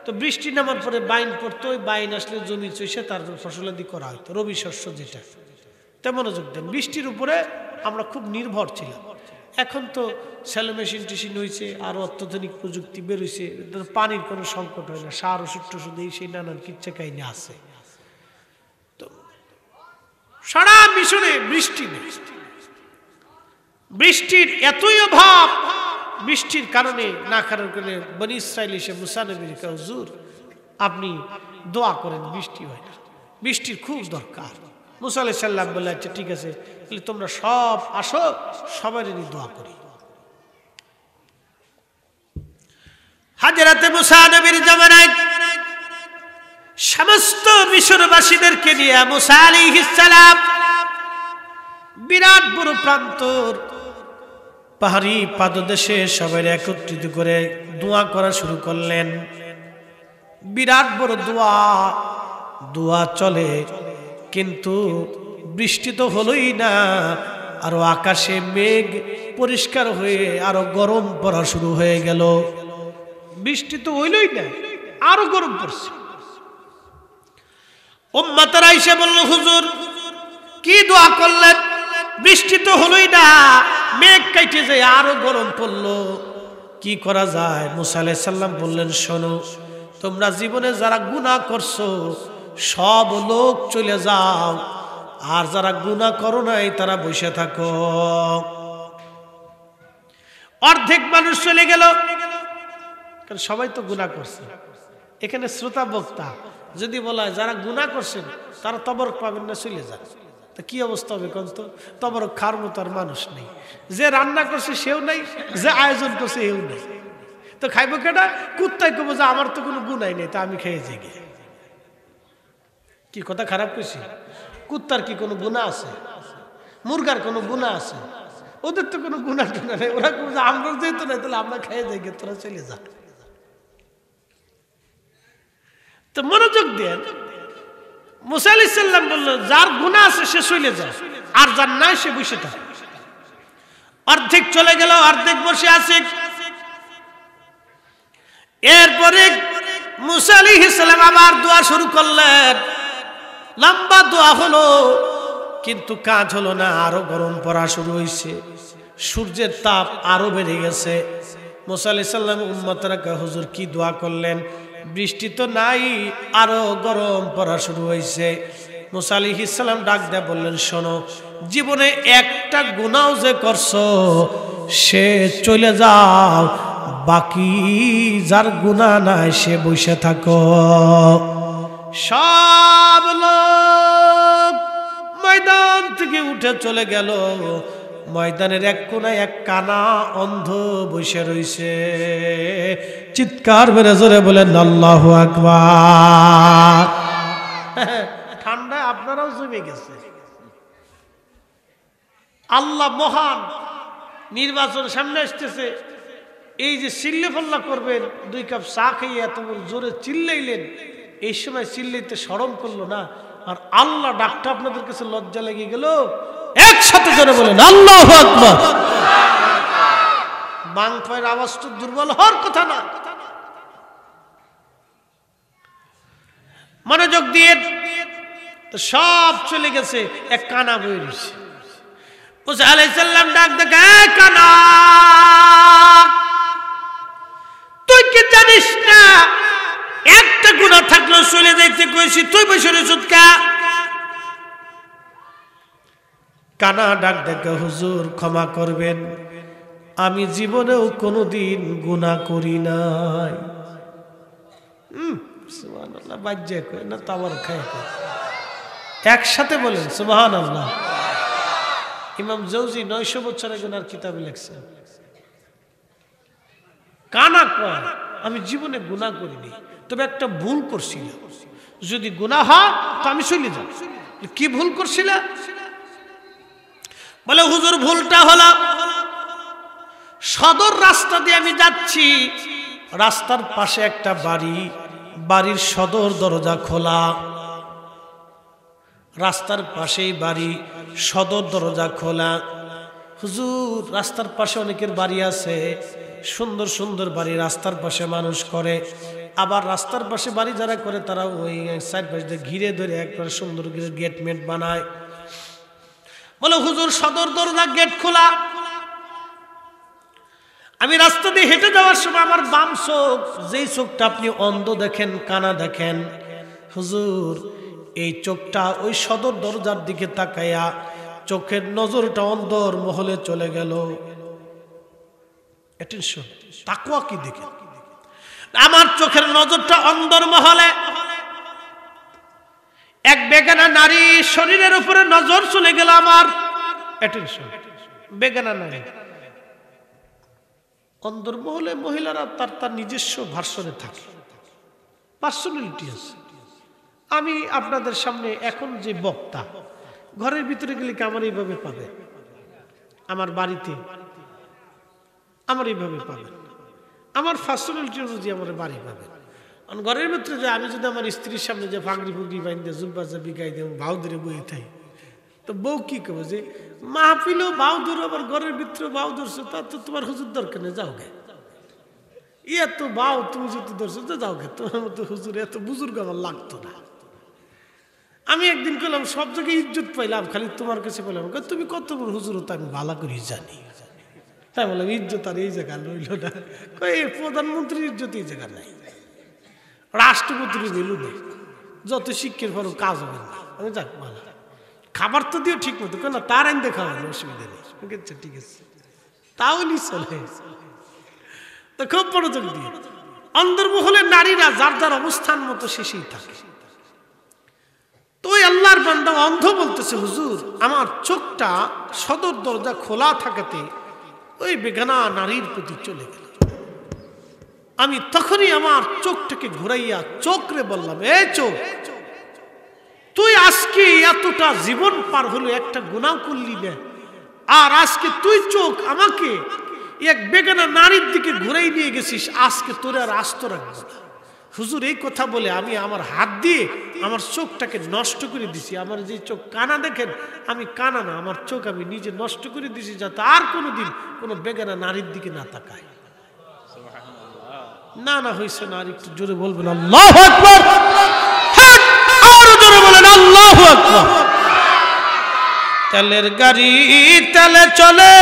তো বৃষ্টি নামার পরে বাইন পড়তো, ওই বাইন আসলে জমি চষে তারপর ফসলাদি করা হতো, রবি শস্য যেটা। তে মনোযোগ দেন, বৃষ্টির উপরে আমরা খুব নির্ভর ছিলাম। এখন তো সেলো মেশিন টেশিন হয়েছে, আরো অত্যাধুনিক প্রযুক্তি বেরোইছে, পানির কোনো সংকট হয় না, সার ওষুধ টষুধ এই সেই নানান কিচ্ছা কাহিনী আছে। তো সারা মিশরে বৃষ্টি নেই, বৃষ্টির এতই অভাব, বৃষ্টির কারণে না কারণ কারণে বনি ইসরাইল এসে মুসা নবীর কাছে, হুজুর আপনি দোয়া করেন, বৃষ্টি হয় না, বৃষ্টির খুব দরকার। মুসা আলাইহিস সালাম বলে, আচ্ছা ঠিক আছে, তোমরা সব আসো, সবারই দোয়া করি। হাজরাতে মুসা নবীর জামানায় সমস্ত মিশরবাসীদেরকে নিয়ে মুসা আলাইহিস সালাম বিরাট বড় প্রান্তর পাহাড়ি পাদদেশে সবাই একত্রিত করে দোয়া করা শুরু করলেন। বিরাট বড় দোয়া চলে, কিন্তু বৃষ্টি তো হলোই না, আরো আকাশে মেঘ পরিষ্কার হয়ে আরো গরম পড়া শুরু হয়ে গেল। বৃষ্টি তো হইলই না, আরো গরম পড়ছে। উম্মতেরা এসে বলল, হুজুর কি দোয়া করলেন? বৃষ্টি তো হলোই না, মেঘ কাইটে যায়, আরো গরম পড়লো, কি করা যায়? মুসা আলাইহিস সালাম বললেন, শোনো, তোমরা জীবনে যারা গুনাহ করছো সব লোক চলে যাও, আর যারা গুনাহ করো নাই তারা বসে থাকো। অর্ধেক মানুষ চলে গেল, কারণ সবাই তো গুনাহ করছে। এখানে শ্রোতা বক্তা যদি বলা হয় যারা গুনাহ করছেন তারা তবরক পাবেন না, চলে যান, তা কি অবস্থা হবে কোন? তো তবরক খাওয়ার মতো আর মানুষ নেই, যে রান্না করছে সেও নাই, যে আয়োজন করছে এও নেই, তো খাইব কেটা? কুত্তাই কব যে আমার তো কোনো গুনাই নেই, তা আমি খেয়ে যাই। কি কথা খারাপ কইছি? কুত্তার কি কোনো গুনাহ আছে? মুরগার কোনো গুনাহ আছে? ওদের তো কোনো গুনাহ টুনা নেই, ওরা কব যে আমরা যেহেতু নাই তাহলে আমরা খেয়ে যাই, তোরা চলে যা। তো মনোযোগ দেন, মুসা আলাইহিস সালাম বলল, যার গুনাহ আছে সে চলে যায়, আর যার নাই সে বসে থাকে। অর্ধেক চলে গেল, অর্ধেক বসে আছে। এরপরে মুসা আলাইহিস সালাম আবার দোয়া শুরু করলেন। লম্বা দোয়া হলো, কিন্তু কাজ হলো না, আরো গরম পড়া শুরু হয়েছে, সূর্যের তাপ আরো বেড়ে গেছে। মুসা আলাইহিস সালাম উম্মতরা কয়, হুজুর কি দোয়া করলেন? বৃষ্টি তো নাই, আরো গরম পড়া শুরু হয়েছে। মুসা আলাইহিস সালাম ডাক দিয়ে বললেন, শোনো, জীবনে একটা গুনাহ যে করছো সে চলে যাও, বাকি যার গুনাহ নাই সে বসে থাকো। সব লোক ময়দান থেকে উঠে চলে গেল। ময়দানের এক কোনায় এক কানা অন্ধ বসে রইছে। চিৎকার মেরে জোরে বলেন আল্লাহু আকবার। ঠান্ডায় আপনারাও জমে গেছে। আল্লাহ মহান, নির্বাচন সামনে আসতেছে, এই যে চিল্লে ফল্লা করবেন, 2 কাপ চা খেয়ে এত জোরে চিল্লাইলেন, এই সময় চিল্লাইতে শরম করলো না, আর আল্লাহ ডাকটা আপনাদের কাছে লজ্জা লেগে গেল। একসাথে জোরে বলেন আল্লাহু আকবার। বাং পায়ের আওয়াজ তো দুর্বল হওয়ার কথা না। মনোযোগ দিয়ে, তো সব চলে গেছে, এক কানা বই রয়েছে। মুসা আলাইহিস সালাম ডাক দেখে, কানা তুই কি জানিস না একটা গুনাহ থাকলেও চলে যাইতে কইছি, তুই বসে রইছিস কা? কানা ডাক দেখে, হুজুর ক্ষমা করবেন, আমি জীবনেও কোনোদিন গুনাহ করি নাই। সুবহানাল্লাহ, বাজ্যে কয় না, তাওয়ার খায় কয়। একসাথে বলেন সুবহানাল্লাহ। ইমাম জৌজি 900 বছরের গুনার কিতাবে লিখছেন, কানা কয় আমি জীবনে গুনাহ করিনি, তবে একটা ভুল করছিলাম, যদি গুনাহ হয় তো আমি চলে যাব। কি ভুল করছিলা? বলে হুজুর ভুলটা হলো সদর রাস্তা দিয়ে আমি যাচ্ছি, রাস্তার পাশে একটা বাড়ি, বাড়ির সদর দরজা খোলা, রাস্তার পাশেই বাড়ি, সদর দরজা খোলা। হুজুর রাস্তার পাশে অনেকের বাড়ি আছে, সুন্দর সুন্দর বাড়ি রাস্তার পাশে মানুষ করে, আবার রাস্তার পাশে বাড়ি যারা করে তারা ওই সাইড পাশ দিয়ে ঘিরে ধরে একবার সুন্দর করে গেট মেট বানায়। বলে হুজুর সদর দরজা গেট খোলা, আমি রাস্তা দিয়ে হেঁটে যাওয়ার সময় আমার বাম চোখ, যেই চোখটা আপনি অন্ধ দেখেন, কানা দেখেন, হুজুর এই চোখটা ওই সদর দরজার দিকে তাকাইয়া চোখের নজরটা অন্ধর মহলে চলে গেল। অ্যাটেনশন, তাকওয়া কি দেখেন, আমার চোখের নজরটা অন্ধর মহলে, এক বেগানা নারী শরীরের উপরে নজর চলে গেল আমার। অ্যাটেনশন, বেগানা নারী অন্ধর মহলে, মহিলারা তার তার নিজস্ব ভার্সনে থাকে, পার্সোনালিটি আছে। আমি আপনাদের সামনে এখন যে বক্তা, ঘরের ভিতরে গেলে কি আমার এইভাবে পাবে? আমার বাড়িতে আমার এইভাবে পাবেন, আমার পার্সোনালিটি অনুযায়ী আমার বাড়ি পাবেন। ঘরের ভিতরে যে আমি যদি আমার স্ত্রীর সামনে যে ফাগড়ি ফুগড়ি বাইন্দে জুব্বা জাবি গাই দিয়ে ভাউ ধরে বয়ে থাই, তো বউ কি করবো যে মাহফিলেও ভাউ ধরো, আবার ঘরের ভিতরে ভাউ ধরছো, তা তো তোমার হুজুর দরকার নেই, যাও গে, ইয়ে তো বাউ তুমি যদি ধরছো তো যাও গে, তোমার মতো হুজুর এত বুজুর্গ আমার লাগতো না। আমি একদিন করলাম সব জায়গায় ইজ্জত পাইলাম, খালি তোমার কাছে পেলাম, তুমি কত বড় হুজুর তো আমি ভালো করে জানি। তাই বললাম ইজ্জত আর এই জায়গা রইল না, এই প্রধানমন্ত্রীর ইজ্জত এই জায়গা নাই, রাষ্ট্রপতির ভ্যালু নেই, যত শিক্ষার পরও কাজ হবে না। আমি যাক ভালো, খাবার তো দিও ঠিক মতো, কেন তার আইন দেখা হবে, অসুবিধা নেই, ঠিক আছে, তাও নি চলে। তো খুব মনোযোগ দিয়ে, অন্তর্মহলে নারীরা যার যার অবস্থান মতো শেষেই থাকে। তো ওই আল্লাহর বান্দা অন্ধ বলতেছে হুজুর আমার চোখটা সদর দরজা খোলা থাকাতে ওই বেগানা নারীর প্রতি চলে গেল। আমি তখনই আমার চোখটাকে ঘুরাইয়া চোখরে বললাম, এ চোখ, তুই আজকে এতটা জীবন পার হলো একটা গুনাহ করলি না, আর আজকে তুই চোখ আমাকে এক বেগানা নারীর দিকে ঘুরাই নিয়ে গেছিস, আজকে তোরে আর আস্ত রাখবো না। হুজুর এই কথা বলে আমি আমার হাত দিয়ে আমার চোখটাকে নষ্ট করে দিছি। আমার যে চোখ কানা দেখেন, আমি কানা না, আমার চোখ আমি নিজে নষ্ট করে দিছি, যাতে আর কোনোদিন কোনো বেগানা নারীর দিকে না তাকায়। না না হয়েছে না, আর একটু জোরে বলবেন আল্লাহু আকবার, আরো জোরে বলেন আল্লাহু আকবার। তেলের গাড়ি তেলে চলে,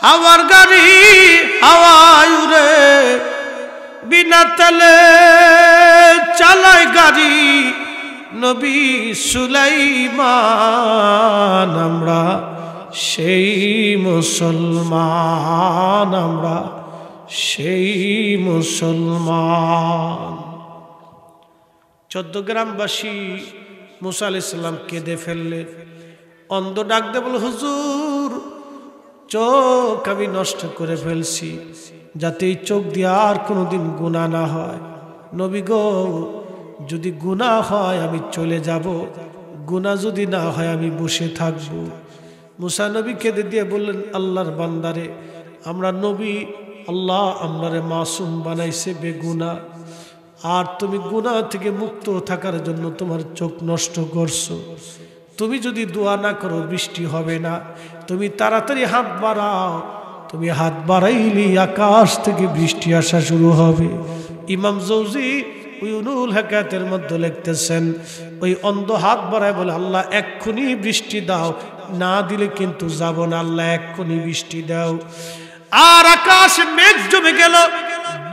হাওয়ার গাড়ি হাওয়ায় উড়ে, বিনা তেলে চালায় গাড়ি নবী সুলাইমান। আমরা সেই মুসলমান, আমরা সেই মুসলমান। 14 গ্রামবাসী মুসা আলাইহিস সালাম কেঁদে ফেললেন। অন্ধ ডাক দে বলে, হুজুর চোখ আমি নষ্ট করে ফেলছি, যাতে এই চোখ দিয়ে আর কোনোদিন গুনাহ না হয়। নবী গো, যদি গুনাহ হয় আমি চলে যাব, গুনাহ যদি না হয় আমি বসে থাকব। মুসা নবী কেঁদে দিয়ে বললেন, আল্লাহর বান্দারে, আমরা নবী, আল্লাহ আমরারে মাসুম বানাইছে বেগুনাহ, আর তুমি গুনাহ থেকে মুক্ত থাকার জন্য তোমার চোখ নষ্ট করছো। তুমি যদি দোয়া না করো বৃষ্টি হবে না, তুমি তাড়াতাড়ি হাত বাড়াও, তুমি হাত বাড়াইলে আকাশ থেকে বৃষ্টি আসা শুরু হবে। ইমাম জৌজি উয়ুনুল হাকায়াতের মধ্যে লিখতেছেন, ওই অন্ধ হাত বাড়ায় বলে, আল্লাহ এক্ষুনি বৃষ্টি দাও, না দিলে কিন্তু যাব না, আল্লাহ এক্ষুনি বৃষ্টি দাও। আর আকাশে মেঘ জমে গেল,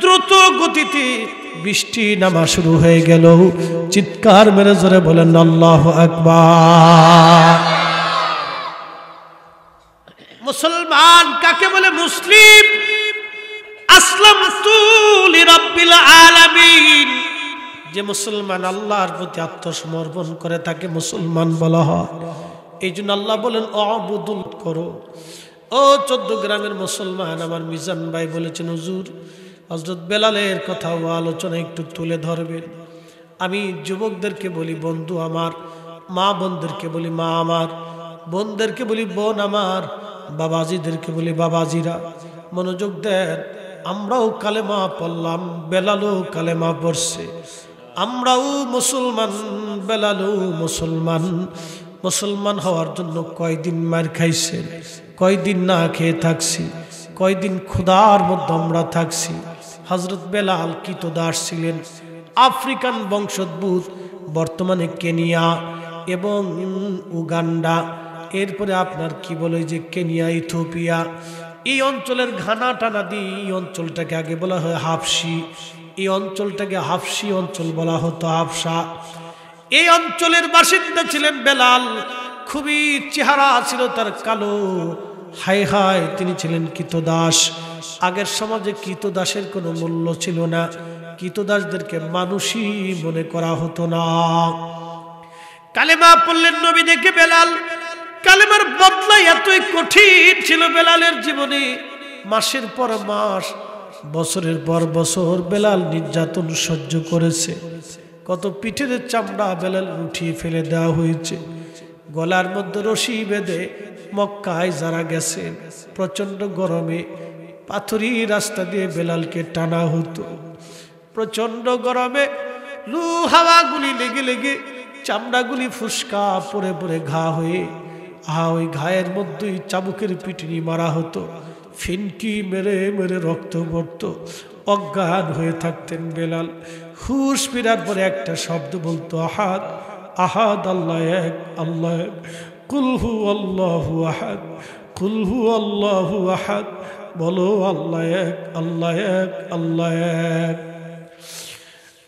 দ্রুত গতিতে বৃষ্টি নামা শুরু হয়ে গেল। চিৎকার মেরে জোরে বলেন আল্লাহু আকবার। মুসলমান কাকে বলে? মুসলিম। আসলামতু লিরাব্বিল আলামিন, যে মুসলমান আল্লাহর প্রতি আত্মসমর্পণ করে তাকে মুসলমান বলা হয়। এই জন্য আল্লাহ বলেন অবুদুল করো। ও 14 গ্রামের মুসলমান, আমার মিজান ভাই বলেছেন হুজুর হযরত বেলালের কথা ও আলোচনা একটু তুলে ধরবেন। আমি যুবকদেরকে বলি বন্ধু আমার, মা বোনদেরকে বলি মা আমার, বোনদেরকে বলি বোন আমার, বাবাজিদেরকে বলি বাবাজিরা, মনোযোগ দেন। আমরাও কালেমা পড়লাম, বেলালও কালেমা পড়ছে, আমরাও মুসলমান, বেলালও মুসলমান। মুসলমান হওয়ার জন্য কয়দিন মার খাইছে, কয়দিন না খেয়ে থাকছি, কয়দিন ক্ষুধার মধ্যে আমরা থাকছি। হযরত বেলাল কৃতদাস ছিলেন, আফ্রিকান বংশোদ্ভূত, বর্তমানে কেনিয়া এবং উগান্ডা, এরপরে আপনার কি বলে যে কেনিয়া, ইথিওপিয়া, এই অঞ্চলের ঘানা টানা দিয়ে এই অঞ্চলটাকে আগে বলা হয় হাবশি, এই অঞ্চলটাকে হাবশি অঞ্চল বলা হতো, হাবশা। এই অঞ্চলের বাসিন্দা ছিলেন বেলাল। খুবই চেহারা ছিল তার কালো, হায় হায়, তিনি ছিলেন কৃতদাস। আগের সমাজে কৃতদাসের কোনো মূল্য ছিল না, কৃতদাসদেরকে মানুষই মনে করা হতো না। কালেমা পড়লেন নবী দেখে বেলাল। কালেমার বদলা এতই কঠিন ছিল বেলালের জীবনে, মাসের পর মাস, বছরের পর বছর বেলাল নির্যাতন সহ্য করেছে। কত পিঠের চামড়া বেলাল উঠিয়ে ফেলে দেওয়া হয়েছে, গলার মধ্যে রশি বেঁধে মক্কায় যারা গেছেন প্রচন্ড গরমে পাথুরি রাস্তা দিয়ে বেলালকে টানা হতো। প্রচন্ড গরমে লু হাওয়াগুলি লেগে লেগে চামড়াগুলি ফুসকা পরে পরে ঘা হয়ে, ওই ঘায়ের মধ্যেই চাবুকের পিটুনি মারা হতো, ফিনকি মেরে মেরে রক্ত পড়ত, অজ্ঞান হয়ে থাকতেন বেলাল। হুশ ফেরার পরে একটা শব্দ বলতো, আহাদ আহাদ, আল্লাহ এক, আল্লাহ এক, কুল হু আল্লাহু আহাদ, কুল হু আল্লাহু আহাদ, বলো আল্লাহ এক, আল্লাহ এক, আল্লাহ এক।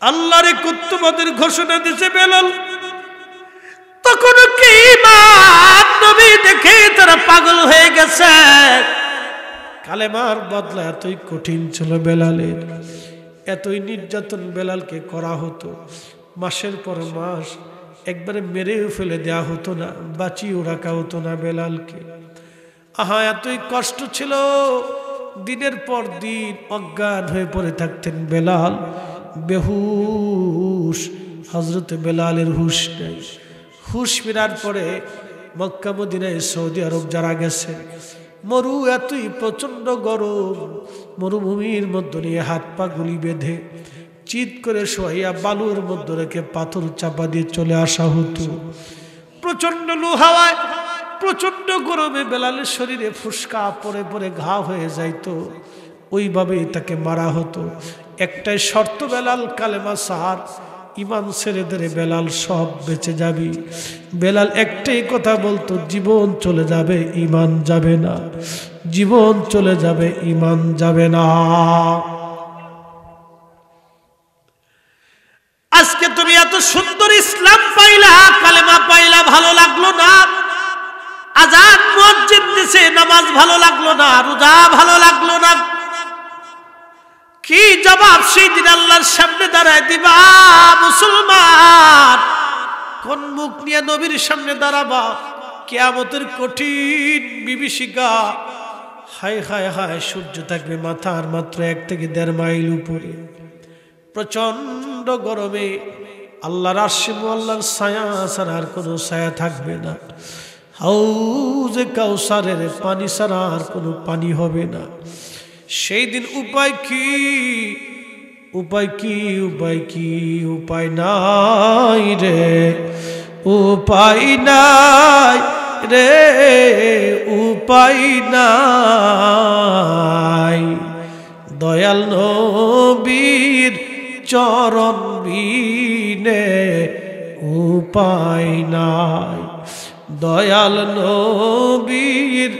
আল্লাহর কুতুবাদের ঘোষণা দিছে বেলাল। তখন কি ইমান নবী দেখে তারা পাগল হয়ে গেছে। কালেমার বদলা এতই কঠিন ছিল বেলালের, এতই নির্যাতন বেলালকে করা হতো, মাসের পর মাস একবারে মেরেও ফেলে দেয়া হতো না, বাঁচিয়েও রাখা হতো না বেলালকে। এতই কষ্ট ছিল, দিনের পর দিন অজ্ঞান হয়ে পড়ে থাকতেন বেলাল, বেহুশ। হযরত বেলালের হুশ নেই। হুশ ফেরার পরে মক্কা মদিনায় সৌদি আরব যারা গেছে, মরু এতই প্রচন্ড গরম, মরুভূমির মধ্যে নিয়ে হাত পা গুলি বেঁধে চিৎ করে শোয়াইয়া বালুর মধ্যে রেখে পাথর চাপা দিয়ে চলে আসা হতো। প্রচন্ড লু হাওয়ায়, প্রচন্ড গরমে বেলালের শরীরে ফুসকা পরে পরে ঘা হয়ে যাইতো, ওইভাবেই তাকে মারা হতো। একটাই শর্ত, বেলাল কালেমা সার, ইমান ছেড়ে ধরে বেলাল সব বেঁচে যাবি। বেলাল একটাই কথা বলতো, জীবন চলে যাবে ইমান যাবে না, জীবন চলে যাবে ইমান যাবে না। আজকে তুমি এত সুন্দর ইসলাম পাইলা, কালেমা পাইলা, ভালো লাগলো না? আজান মসজিদ দিছে, নামাজ ভালো লাগলো না? রোজা ভালো লাগলো না? কি জবাব সেই দিন আল্লাহর সামনে দাঁড়ায় দিবা মুসলমান? কোন মুখ নিয়ে নবীর সামনে দাঁড়াবা? কিয়ামতের কঠিন বিভীষিকা, হায় হায় হায়, সূর্য থাকবে মাথার মাত্র 1 থেকে 1.5 মাইল উপরে, প্রচন্ড গরমে আল্লাহর আরশে আল্লাহর ছায়া ছাড়া আর কোনো ছায়া থাকবে না, হাউজে কাউসারের পানি ছাড়া আর কোনো পানি হবে না। সেই দিন উপায় কি? উপায় কি? উপায় কি? উপায় নাই রে, উপায় নাই রে, উপায় নাই। দয়াল নবীর চরণ বিনে উপায় নাই, দয়াল নবীর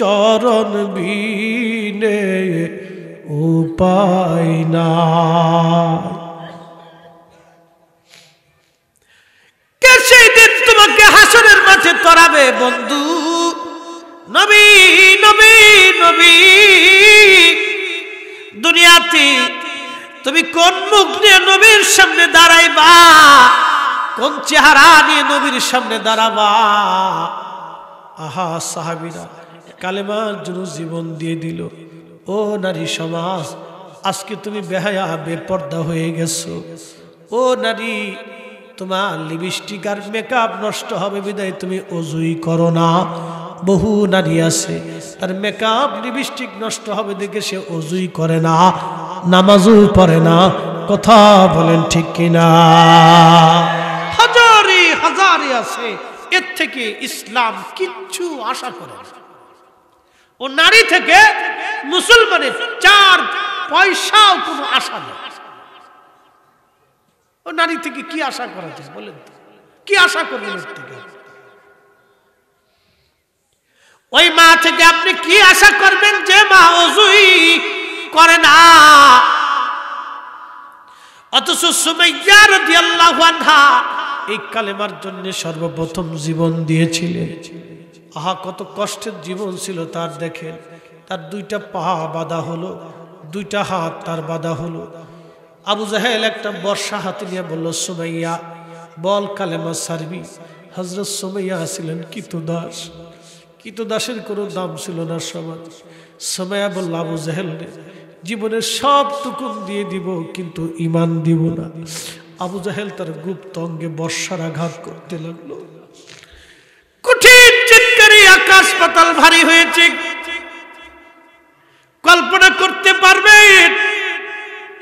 চরণ বিনে উপায় নাই। কে সেই দিন তোমাকে হাসরের মাঠে তরাবে বন্ধু? নবী নবী নবী। দুনিয়াতে তুমি কোন মুখ নিয়ে নবীর সামনে দাঁড়াইবা, কোন চেহারা নিয়ে নবীর সামনে দাঁড়াবা। আহা সাহাবীরা কালেমার জন্য জীবন দিয়ে দিল। ও নারী সমাজ, আজকে তুমি বেহায়া বেপর্দা হয়ে গেছো। ও নারী, তোমার লিপস্টিক আর মেকআপ নষ্ট হবে বিদায় তুমি ওযুই করো না। বহু নারী আছে তার মেকআপ লিপস্টিক নষ্ট হবে দেখে সে ওযুই করে না, নামাজও পড়ে না। কথা বলেন ঠিক কিনা? হাজারে হাজারে আছে। এর থেকে ইসলাম কিচ্ছু আশা করে না। ও নারী থেকে মুসলমানের 4 পয়সাও কোনো আশা নেই। ও নারী থেকে কি আশা করা যায় বলেন তো? কি আশা করবেন ওর থেকে? ওই মা থেকে আপনি কি আশা করবেন যে মা ওযুই করে না? অথচ সুমাইয়া রাদিয়াল্লাহু আনহা এই কালেমার জন্য সর্বপ্রথম জীবন দিয়েছিলেন। আহা কত কষ্টের জীবন ছিল তার। দেখেন তার 2টা পা বাঁধা হলো, 2টা হাত তার বাঁধা হলো। আবু জাহেল একটা বর্ষা হাতে নিয়ে বলল, সুমাইয়া বল কালেমা ছাড়বি। হযরত সুমাইয়া ছিলেন কৃতদাস। কৃতদাসের কোনো দাম ছিল না সমাজ। সুমাইয়া বলল, আবু জাহেল জীবনের সব টুকুন দিয়ে দিব কিন্তু ঈমান দিব না। আবু জাহেল তার গুপ্ত অঙ্গে বর্ষার আঘাত করতে লাগলো। কঠিন চিৎকারে আকাশ পাতাল ভারী হয়েছে। কল্পনা করতে পারবেন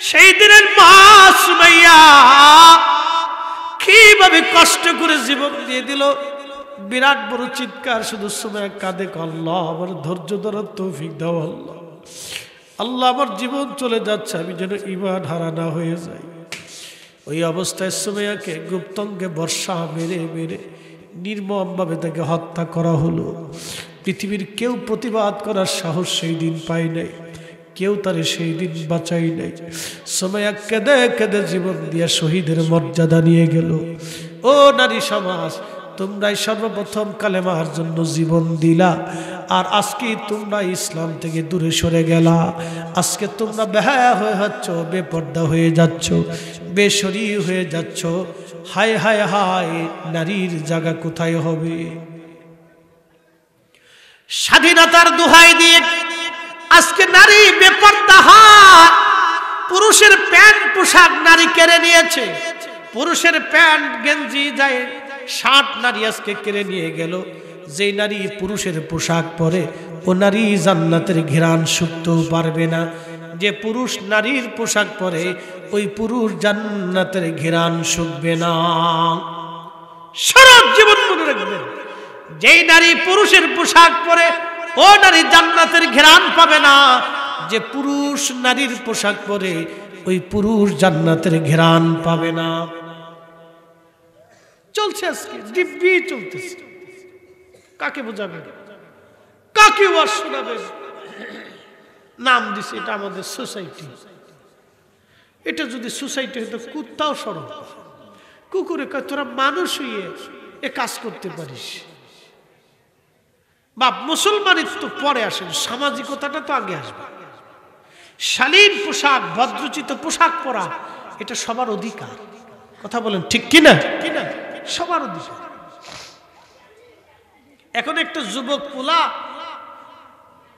সেই দিনের মা সুমাইয়া কিভাবে কষ্ট করে জীবন দিয়ে দিল। বিরাট বড় চিৎকার, শুধু সুমাইয়া কাঁদে, আল্লাহ আমার ধৈর্য ধরার তৌফিক দাও। আল্লাহ আল্লাহ আমার জীবন চলে যাচ্ছে, আমি যেন ঈমান হারা না হয়ে যাই। ওই অবস্থায় সুমাইয়াকে গুপ্তঙ্গে বর্ষা মেরে মেরে নির্মমভাবে তাকে হত্যা করা হলো। পৃথিবীর কেউ প্রতিবাদ করার সাহস সেই দিন পায় নাই, কেউ তারে সেই দিন বাঁচাই নাই। সুমাইয়া কেঁদে কেঁদে জীবন দিয়ে শহীদের মর্যাদা নিয়ে গেল। ও নারী সমাজ, তোমরাই সর্বপ্রথম কালেমার জন্য জীবন দিলা, আর আজকে তোমরা ইসলাম থেকে দূরে সরে গেলা। আজকে তোমরা বেহায়া হয়ে যাচ্ছ, বেপর্দা হয়ে যাচ্ছ, বেশরী হয়ে যাচ্ছ। হায় হায় হায়, নারীর জায়গা কোথায় হবে? স্বাধীনতার দোহাই দিয়ে আজকে নারী বেপর্দা হয়। পুরুষের প্যান্ট পোশাক নারী কেড়ে নিয়েছে। পুরুষের প্যান্ট গেঞ্জি যায় শার্ট নারী আজকে কেড়ে নিয়ে গেল। যে নারী পুরুষের পোশাক পরে ও নারী জান্নাতের ঘ্রাণ শুকতেও পারবে না। যে পুরুষ নারীর পোশাক পরে ওই পুরুষ জান্নাতের ঘ্রাণ শুকবে না। সারা জীবন মনে রাখবেন, যেই নারী পুরুষের পোশাক পরে ও নারী জান্নাতের ঘ্রাণ পাবে না। যে পুরুষ নারীর পোশাক পরে ওই পুরুষ জান্নাতের ঘ্রাণ পাবে না। চলছে আজকে দিব্যি চলতেছে। কাকে বোঝাবে, কাকে ওয়াজ শোনাবে? নাম দিছে এটা আমাদের সোসাইটি। এটা যদি সোসাইটি হতো কুত্তাও সরব। কুকুরে কয় তোরা মানুষ হইয়ে এ কাজ করতে পারিস? বাপ মুসলমানের তো পরে আসেন, সামাজিকতাটা তো আগে আসবে। শালীন পোশাক, ভদ্রচিত পোশাক পরা এটা সবার অধিকার। কথা বলেন ঠিক কিনা? সবার অধিকার। এখন একটা যুবক পোলা,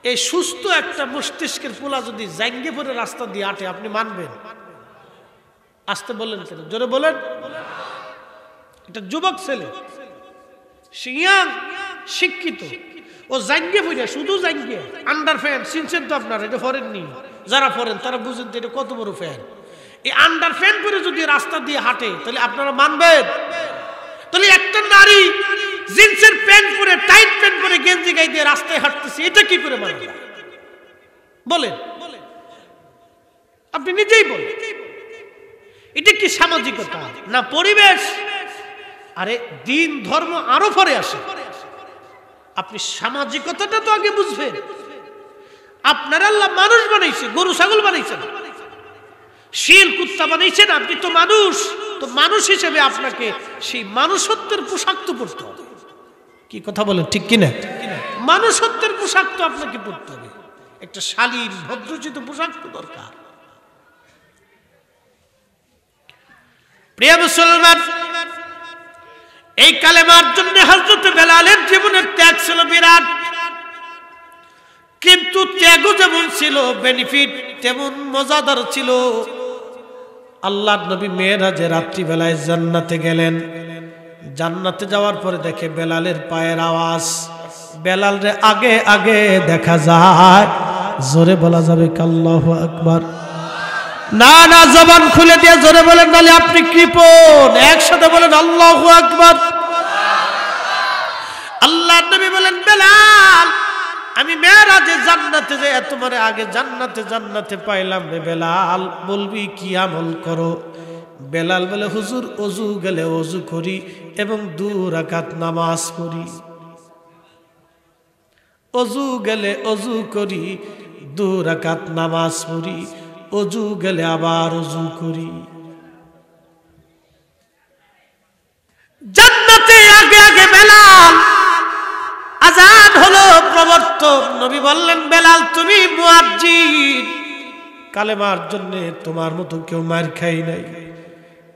এই সুস্থ একটা মস্তিষ্কের পোলা যদি জাঙ্গে পরে রাস্তা দিয়ে হাঁটে, আপনি মানবেন? আসতে বললেন কেন? জোরে বলেন। এটা যুবক ছেলে, সিয়াং শিক্ষিত, ও জাঙ্গে পরে, শুধু জাঙ্গে, আন্ডার ফ্যান চিনছেন তো আপনারা? এটা ফরেননি, যারা ফরেন তারা বুঝেন তো এটা কত বড় ফ্যান। এই আন্ডার ফ্যান পরে যদি রাস্তা দিয়ে হাঁটে তাহলে আপনারা মানবেন? তাহলে একটা নারী জিন্সের প্যান্ট পরে, টাইট প্যান্ট পরে, গেঞ্জি গায়ে দিয়ে রাস্তায় হাঁটতেছে, এটা কি করে মানবে? বলেন, আপনি নিজেই বলেন। এটা কি সামাজিকতা না পরিবেশ? আরে দিন ধর্ম আরো পরে আসে। আপনি সামাজিকতাটা তো আগে বুঝবেন। আপনার আল্লাহ মানুষ বানাইছে, গরু ছাগল বানাইছেন, শিল কুত্তা বানাইছেন। আপনি তো মানুষ, তো মানুষ হিসেবে আপনাকে সেই মানুষত্বের পোশাক তো পরতে হবে। কি কথা বলেন ঠিক কিনা? মানুষত্বের পোশাক তো আপনাকে পরতে হবে। একটা শালীন ভদ্রচিত পোশাক তো দরকার। প্রিয় মুসলমান, এই কালেমার জন্য হযরত বেলালের জীবনের ত্যাগ ছিল বিরাট, কিন্তু ত্যাগও যেমন ছিল বেনিফিট তেমন মজাদার ছিল। আল্লাহর নবী মেরাজে রাত্রিবেলায় জান্নাতে গেলেন। জান্নাতে যাওয়ার পরে দেখে বেলালের পায়ের আওয়াজ। বেলালরে আগে আগে দেখা যায়। জোরে বলা যাবে আল্লাহু আকবার? না না, জবান খুলে দিয়ে জোরে বলেন, নালে আপনি কৃপণ। একসাথে বলেন আল্লাহু আকবার। আল্লাহর নবী বলেন, বেলাল আমি মেরাজে জান্নাতে যাই, তোমারে আগে জান্নাতে পাইলাম রে বেলাল, বলবি কি আমল করো? বেলাল বলে, হুজুর ওযু গেলে ওযু করি এবং 2 রাকাত নামাজ পড়ি। ওযু গেলে ওযু করি, 2 রাকাত নামাজ পড়ি, ওযু গেলে আবার ওযু করি। জান্নাতে আগে আগে বেলাল। আজান হলো, প্রবর্তক নবী বললেন, বেলাল তুমি মুয়াজ্জিন, কালেমার জন্য তোমার মতো কেউ মার খাই নাই,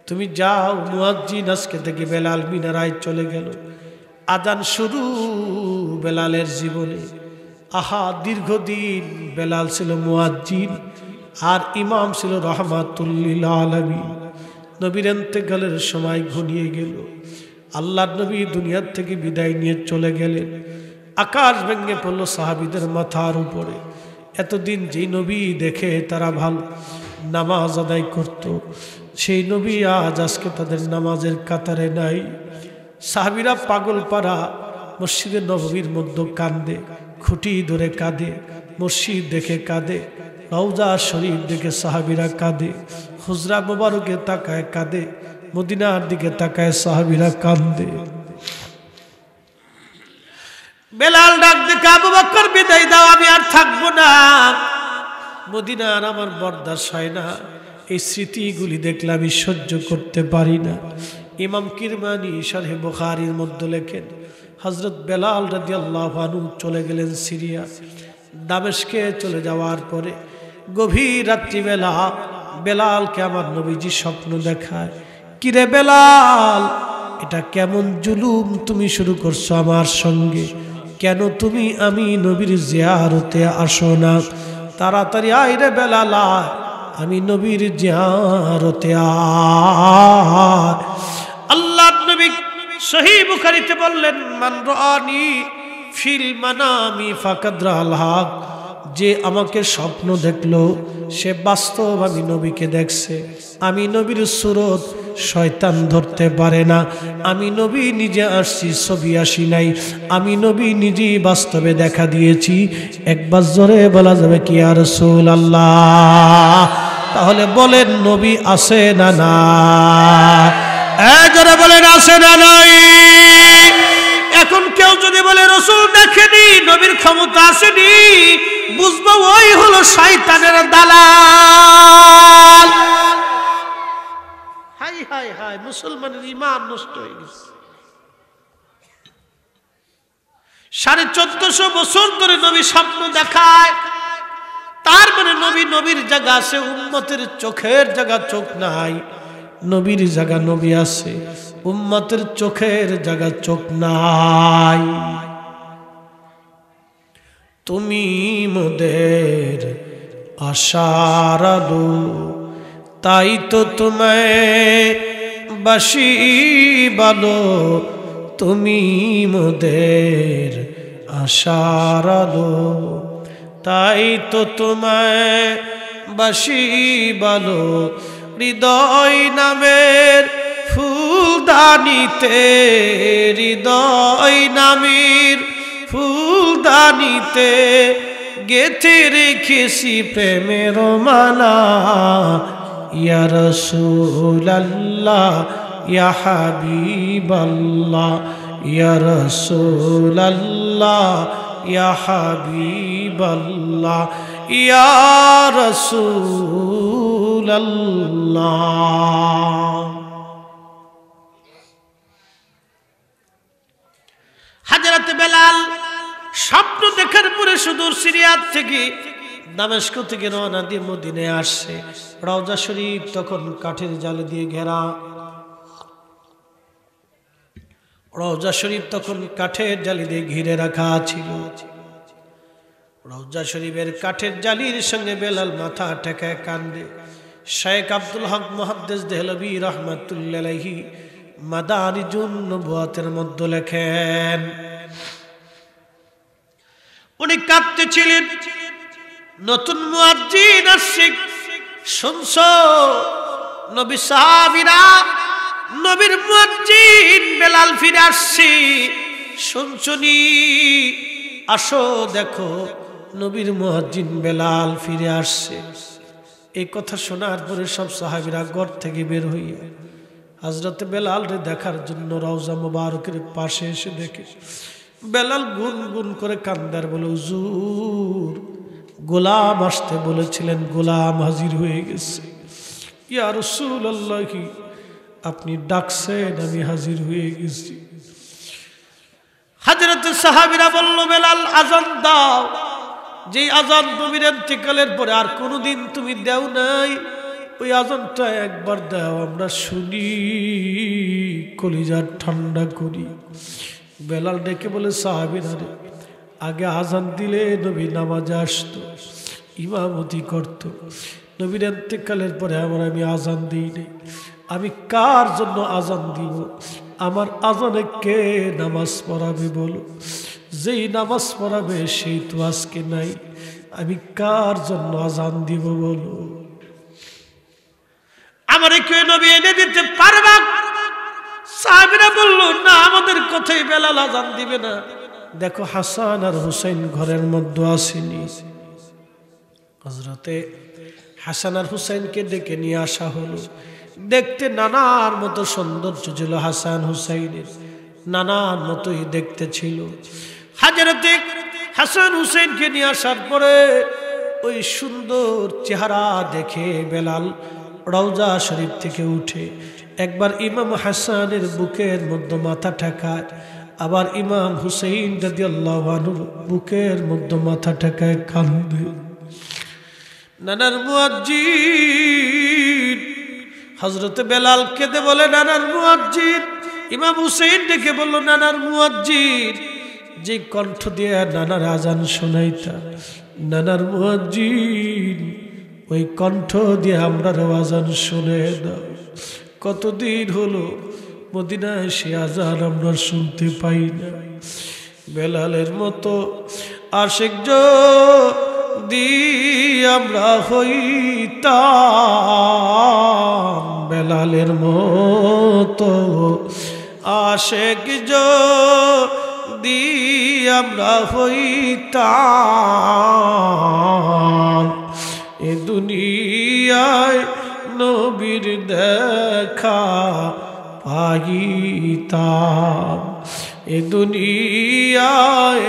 তুমি যাও মুয়াজ্জিন। আজকে থেকে বেলাল মিনারায় চলে গেল। আজান শুরু বেলালের জীবনে। আহা, দীর্ঘদিন বেলাল ছিল মুয়াজ্জিন আর ইমাম ছিল রাহমাতুল লিল আলামিন। নবীর ইন্তেকালের সময় ঘনিয়ে গেল। আল্লাহর নবী দুনিয়ার থেকে বিদায় নিয়ে চলে গেলেন। আকাশ ভেঙে পড়ল সাহাবীদের মাথার উপরে। এতদিন যেই নবী দেখে তারা ভালো নামাজ আদায় করত, সেই নবী আজ আজকে তাদের নামাজের কাতারে নাই। সাহাবীরা পাগল পারা মসজিদে নববীর মধ্যে কান্দে, খুঁটি ধরে কাঁদে, মসজিদ দেখে কাঁদে, রওজা শরীফ দেখে সাহাবীরা কাঁদে, হুজরা মোবারকে তাকায় কাঁদে, মদিনার দিকে তাকায় সাহাবীরা কান্দে। বেলাল ডাক দেখে, আবু বকর বিদায় দাও, আমি আর থাকবো না, মদিনার আমার বরদাস্ত হয় না, এই স্মৃতিগুলি দেখলে আমি সহ্য করতে পারি না। ইমাম কিরমানি শরহে বুখারীর মধ্যে লেখেন, হযরত বেলাল রাদিয়াল্লাহু আনহু চলে গেলেন সিরিয়া। দামেস্কে চলে যাওয়ার পরে গভীর রাত্রিবেলা বেলালকে আমার নবীজি স্বপ্ন দেখায়। কিরে বেলাল, এটা কেমন জুলুম তুমি শুরু করছো আমার সঙ্গে? কেন তুমি আমি নবীর জিয়ারতে আসো না? তাড়াতাড়ি আয় রে বেলাল, আমি নবীর জিয়ারতে আয়। আল্লাহর নবী সহিহ বুখারীতে বললেন, মান রাআনি ফিল মানামি ফাকাদ রাআল হক, যে আমাকে স্বপ্ন দেখলো সে বাস্তব আমি নবীকে দেখছে। আমি নবীর সুরত শয়তান ধরতে পারে না। আমি নবী নিজে আসছি, ছবি আসি নাই। আমি নবী নিজেই বাস্তবে দেখা দিয়েছি। একবার জোরে বলা যাবে কি ইয়া রাসূলুল্লাহ? তাহলে বলেন নবী আছে না না? জোরে বলেন আছে না নাই? এখন কেউ যদি বলে রাসূল দেখেনি, নবীর ক্ষমতা আসেনি, বুঝবো ওই হলো শয়তানের দালাল। হাই হাই হাই, মুসলমানের ঈমান নষ্ট হয়ে গেছে। 1450 বছর ধরে নবী স্বপ্ন দেখায়, তার মানে নবীর জায়গা আছে, উম্মতের চোখের জায়গা চোখ নাই। নবীর জায়গা নবী আছে, উম্মতের চোখের জায়গা চোখ নাই। তুমি মোদের আশার আলো, তাই তো তোমায় বাসি বলো। তুমি মোদের আশার আলো, তাই তো তোমায় বাসি বলো। হৃদয় নামের ফুলদানিতে, হৃদয় নামের ফুলদানিতে গেথে রেখেছি প্রেমের মালা। ইয়া রাসূলুল্লাহ, ইয়া হাবিবাল্লাহ, ইয়া রাসূলুল্লাহ, ইয়া হাবিবাল্লাহ, ইয়া রাসূলুল্লাহ। হযরত বেলাল স্বপ্ন দেখার পরে সুদূর সিরিয়া থেকে দামেস্ক থেকে রওনা দিয়ে মদিনায় আসছে। রওজা শরীফ তখন কাঠের জালে দিয়ে ঘেরা। রওজা শরীফ তখন কাঠের জালি দিয়ে ঘিরে রাখা ছিল। রওজা শরীফের কাঠের জালির সঙ্গে বেলাল মাথা ঠেকায় কান্দে। শেখ আব্দুল হক মুহাদ্দিস দেহলভী রাহমাতুল্লাহি আলাইহি মাদারিজুন নবুওয়াতের মধ্যে লেখেন, উনি কাঁদতেছিলেন। নতুন মুয়াজ্জিন আসছে, শুনছো নবী সাহাবীরা, নবীর মুয়াজ্জিন বেলাল ফিরে আসছে, শুনছনি? আসো দেখো নবীর মুয়াজ্জিন বেলাল ফিরে আসছে। এই কথা শোনার পরে সব সাহাবীরা ঘর থেকে বের হইয়া হযরতে বেলাল রে দেখার জন্য রওজা মুবারকের পাশে এসে দেখে বেলাল গুনগুন করে কান্দার বলে, হুজুর গোলাম আসতে বলেছিলেন, গোলাম হাজির হয়ে গেছে। ইয়া রাসূলুল্লাহ, আপনি ডাকছেন, আমি হাজির হয়ে গেছি। হযরত সাহাবীরা বলল, বেলাল আযান দাও। যে আযান নবীর ইন্তেকালের পরে আর কোনোদিন তুমি দাও নাই, ওই আযানটা একবার দাও, আমরা শুনি, কলিজা ঠান্ডা করি। বেলাল ডেকে বলে, সাহাবীরা রে, আগে আযান দিলে নবী নামাজে আসতো, ইমামতি করত। নবীর ইন্তেকালের পরে আমি আযান দিই নাই, আমি কার জন্য আযান দিব? আমার আযানে কে নামাজ পড়াবে বলো? যেই নামাজ পড়াবে সেই তো আজকে নাই, আমি কার জন্য আযান দিব বলো? আমারে কে নবী এনে দিতে পারবা? সাহাবীরা বলল, না, আমাদের কথাই বেলাল আযান দিবে না। দেখো হাসান আর হুসাইন ঘরের মধ্যে আসেনি। হযরতে হাসান আর হুসাইনকে ডেকে নিয়ে আসা হলো। দেখতে নানার মতো সৌন্দর্য ছিল হাসান হুসাইনের, নানার মতোই দেখতে ছিল। হযরতে হাসান হুসাইনকে নিয়ে আসার পরে ওই সুন্দর চেহারা দেখে বেলাল রওজা শরীফ থেকে উঠে একবার ইমাম হাসানের বুকের মধ্যে মাথা ঠেকায়, আবার ইমাম হুসাইন রাদিয়াল্লাহু আনহুর বুকের মধ্যে মাথা ঠেকায় কান্দে। নানার মুয়াজ্জিন হযরত বেলাল কেঁদে বলে, নানার মুয়াজ্জিন। ইমাম হুসাইন ডেকে বলল, নানার মুয়াজ্জিন, যে কণ্ঠ দিয়ে নানার আযান শোনাইতা, নানার মুয়াজ্জিন, ওই কণ্ঠ দিয়ে আমরা আযান শুনে দাও। কতদিন হলো মদিনায় সে আযান আমরা শুনতে পাই না। বেলালের মতো আশিক যদি আমরা হইতাম, বেলালের মতো আশিক যদি আমরা হইতাম, এ দুনিয়ায় নবীর দেখা পাইতাম, এ দুনিয়ায়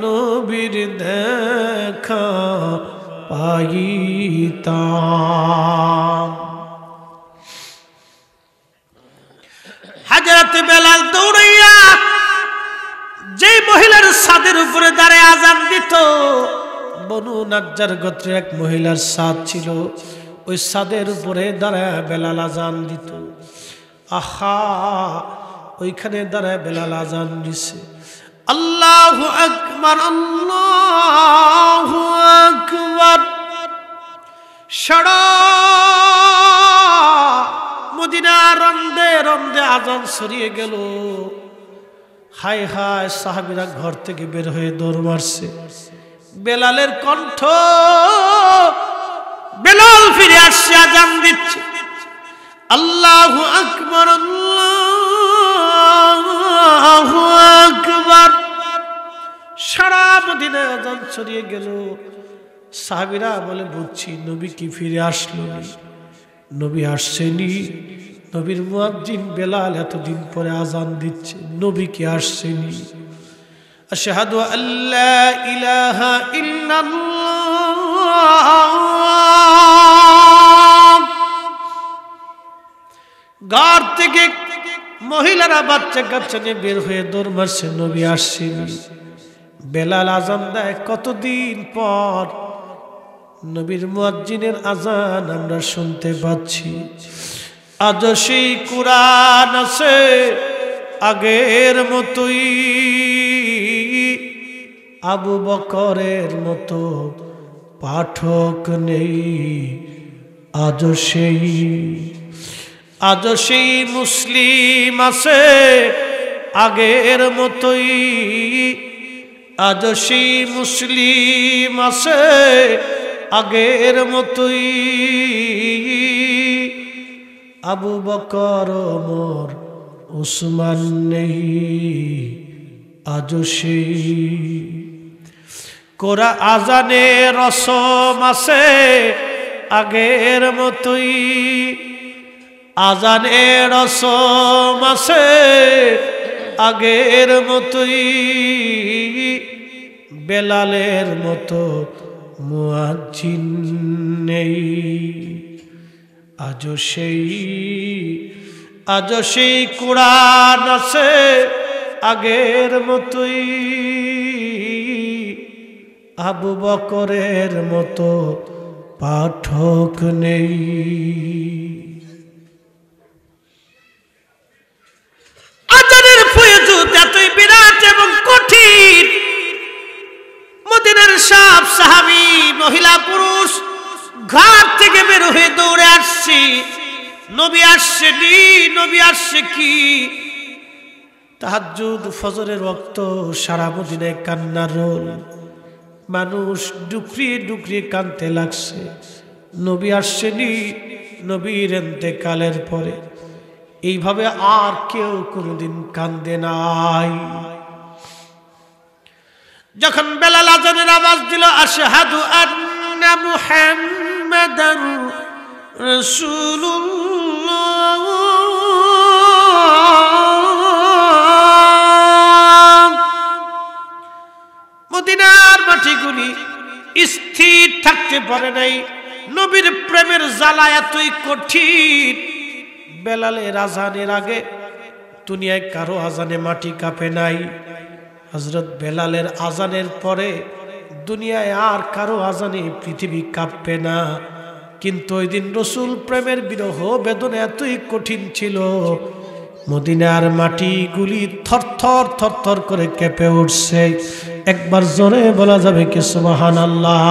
নবীর দেখা পাইতাম। হযরত বেলাল দৌড়াইয়া যে মহিলার ছাদের উপরে দাঁড়ায় আযান দিত, বনু নাজ্জার গোত্রের এক মহিলার ছাদ ছিল, ওই ছাদের উপরে দাঁড়ায় বেলাল আযান দিত। আহা, ওইখানে দাঁড়ায় বেলাল আযান দিছে। আল্লাহু আকবার, আল্লাহু আকবার। সারা মদিনা রন্দে রন্দে আযান ছড়িয়ে গেল। হায় হায়, সাহাবীরা ঘর থেকে বের হয়ে দৌড় মারছে। বেলালের কণ্ঠ, বেলাল ফিরে আসছে, আযান দিচ্ছে। আল্লাহু আকবার, আল্লাহু আকবার। সারা মদিনায় আযান ছড়িয়ে গেল। সাহাবীরা বলে, বুঝছি নবী কি ফিরে আসলো? নবী আসছেনি। নবীর মুয়াজ্জিন বেলাল এতদিন পরে আযান দিচ্ছে, নবী কি আসছেনি? আশহাদু আল্লা ইলাহা ইল্লাল্লাহ। ঘর থেকে মহিলারা বাচ্চা কাচ্চা নিয়ে বের হয়ে দৌড় মারছে, নবী আসছেনি। বেলাল আযান দেয় কতদিন পর, নবীর মুয়াজ্জিনের আযান আমরা শুনতে পাচ্ছি। আজ সেই কুরআন আছে, আগের মতোই, আবু বকরের মতো পাঠক নেই আজও সেই মুসলিম আছে আগের মতোই, আজও সেই মুসলিম আছে আগের মতোই। আবু বকর ওমর উসমান নেই আজও সেই। কোরা আজানে রসম আছে আগের মতোই, আজানে রসম আছে আগের মতোই। বেলালের মতো মুয়াজ্জিন নেই আজও সেই কুরআন আছে আগের মতোই, আবু বকরের মতো পাঠক নেই। আজানের ফয়জুদ এতই বিরাট এবং কঠিন, মদিনার সব সাহাবী মহিলা পুরুষ ঘর থেকে বের হয়ে দৌড়ে আসছে, নবী আসছেনি, নবী আসছে কি। তাহাজ্জুদ ফজরের ওয়াক্ত সারা মদিনায় কান্নার রোল, মানুষ ডুকরিয়ে ডুকরিয়ে কাঁদতে লাগছে। নবী আসছেনি, নবীর ইন্তেকালের পরে এইভাবে আর কেউ কোনোদিন কান্দে নাই। যখন বেলাল আজানের আওয়াজ দিল আশহাদু আন্না মুহাম্মাদান রাসূলুল্লাহ, মদিনার মাটিগুলি স্থির থাকতে পারে নাই। নবীর প্রেমের জ্বালা এতই কঠিন, বেলালের আজানের আগে দুনিয়ায় কারো আজানে মাটি কাঁপে নাই। হযরত বেলালের আজানের পরে দুনিয়ায় আর কারো আজানে পৃথিবী কাঁপবে না। কিন্তু ওই দিন রসুল প্রেমের বিরহ বেদনা এতই কঠিন ছিল, মদিনার মাটিগুলি থরথর থরথর করে কেঁপে উঠছে। একবার জোরে বলা যাবে কি সুবহানাল্লাহ।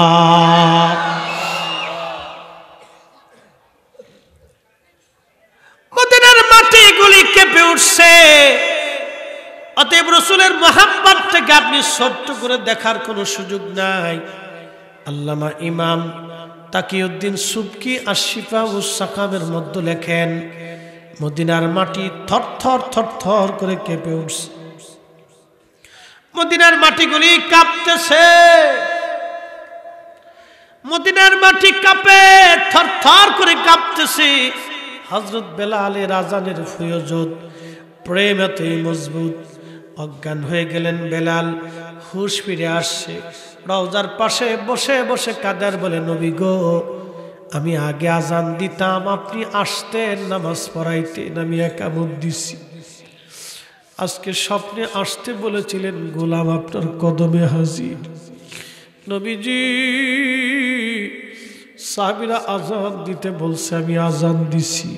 মদিনার মাটিগুলি কেঁপে উঠছে। অতএব রসুলের মোহাব্বত থেকে আপনি ছোট্ট করে দেখার কোনো সুযোগ নাই। আল্লামা ইমাম তাকিউদ্দিন সুবকি আশিফা উস সাকামের মধ্যে লেখেন, মদিনার মাটি থরথর থরথর করে কেঁপে উঠছে, মদিনার মাটিগুলি কাঁপতেছে, মদিনার মাটি কাঁপে থরথর করে কাঁপতেছে। হযরত বেলালের আজানের ফয়জুদ প্রেম এতই মজবুত, অজ্ঞান হয়ে গেলেন বেলাল। হুশ ফিরে আসছে, রওজার পাশে বসে বসে কাঁদার বলে, নবী গো, আমি আগে আজান দিতাম, আপনি আসতেন নামাজ পড়াইতেন, আমি একামত দিছি। আজকে স্বপ্নে আসতে বলেছিলেন, গোলাম আপনার কদমে হাজির। নবীজি সাহাবীরা আজান দিতে বলছে, আমি আজান দিছি।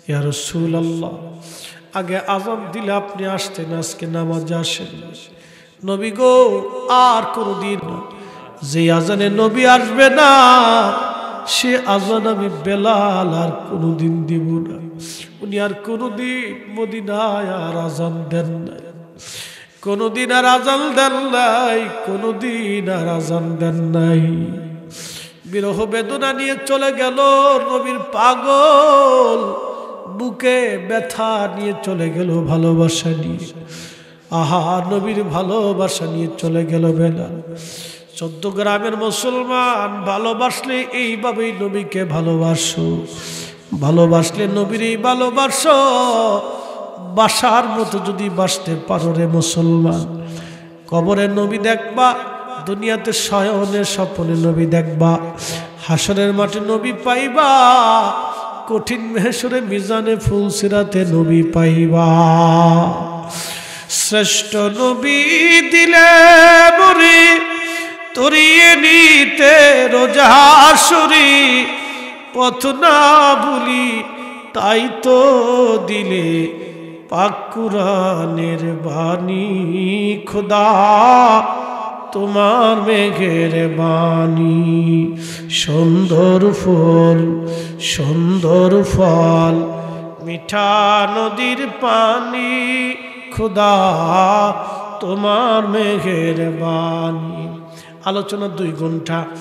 ইয়া রাসূলুল্লাহ, আগে আজান দিলে আপনি আসতেন, আজকে নামাজে আসেন। নবী গো, আর কোনদিন যে আজানে নবী আসবে না সে আজান আমি বেলাল আর কোনদিন দিব না। উনি আর কোনদিন মদিনায় আর আজান দেন নাই, কোনদিন আর আজান দেন নাই, কোনদিন আর আজান দেন নাই। বিরহ বেদনা নিয়ে চলে গেল নবীর পাগল, বুকে ব্যথা নিয়ে চলে গেল ভালোবাসা নিয়ে। আহা, নবীর ভালোবাসা নিয়ে চলে গেল বেলাল। 14 গ্রামের মুসলমান ভালোবাসলে এইভাবেই নবীকে ভালোবাসো, ভালোবাসলে নবীর এই ভালোবাসো। বাসার মতো যদি বাসতে পারো রে মুসলমান, কবরে নবী দেখবা, দুনিয়াতে শয়নে স্বপ্নে নবী দেখবা, হাসরের মাঠে নবী পাইবা, কঠিন মেহশরে মিজানে ফুলসিরাতে নবী পাইবা। শ্রেষ্ঠ নবী দিলে মরি তরিয়ে নিতে রোজাসুরি, পথ না ভুলি তাই তো দিলে পাক কুরআনের বাণী খোদা তোমার মেঘের বাণী সুন্দর ফুল সুন্দর ফল মিঠা নদীর পানি খোদা তোমার মেঘের বাণী। আলোচনা 2 ঘন্টা।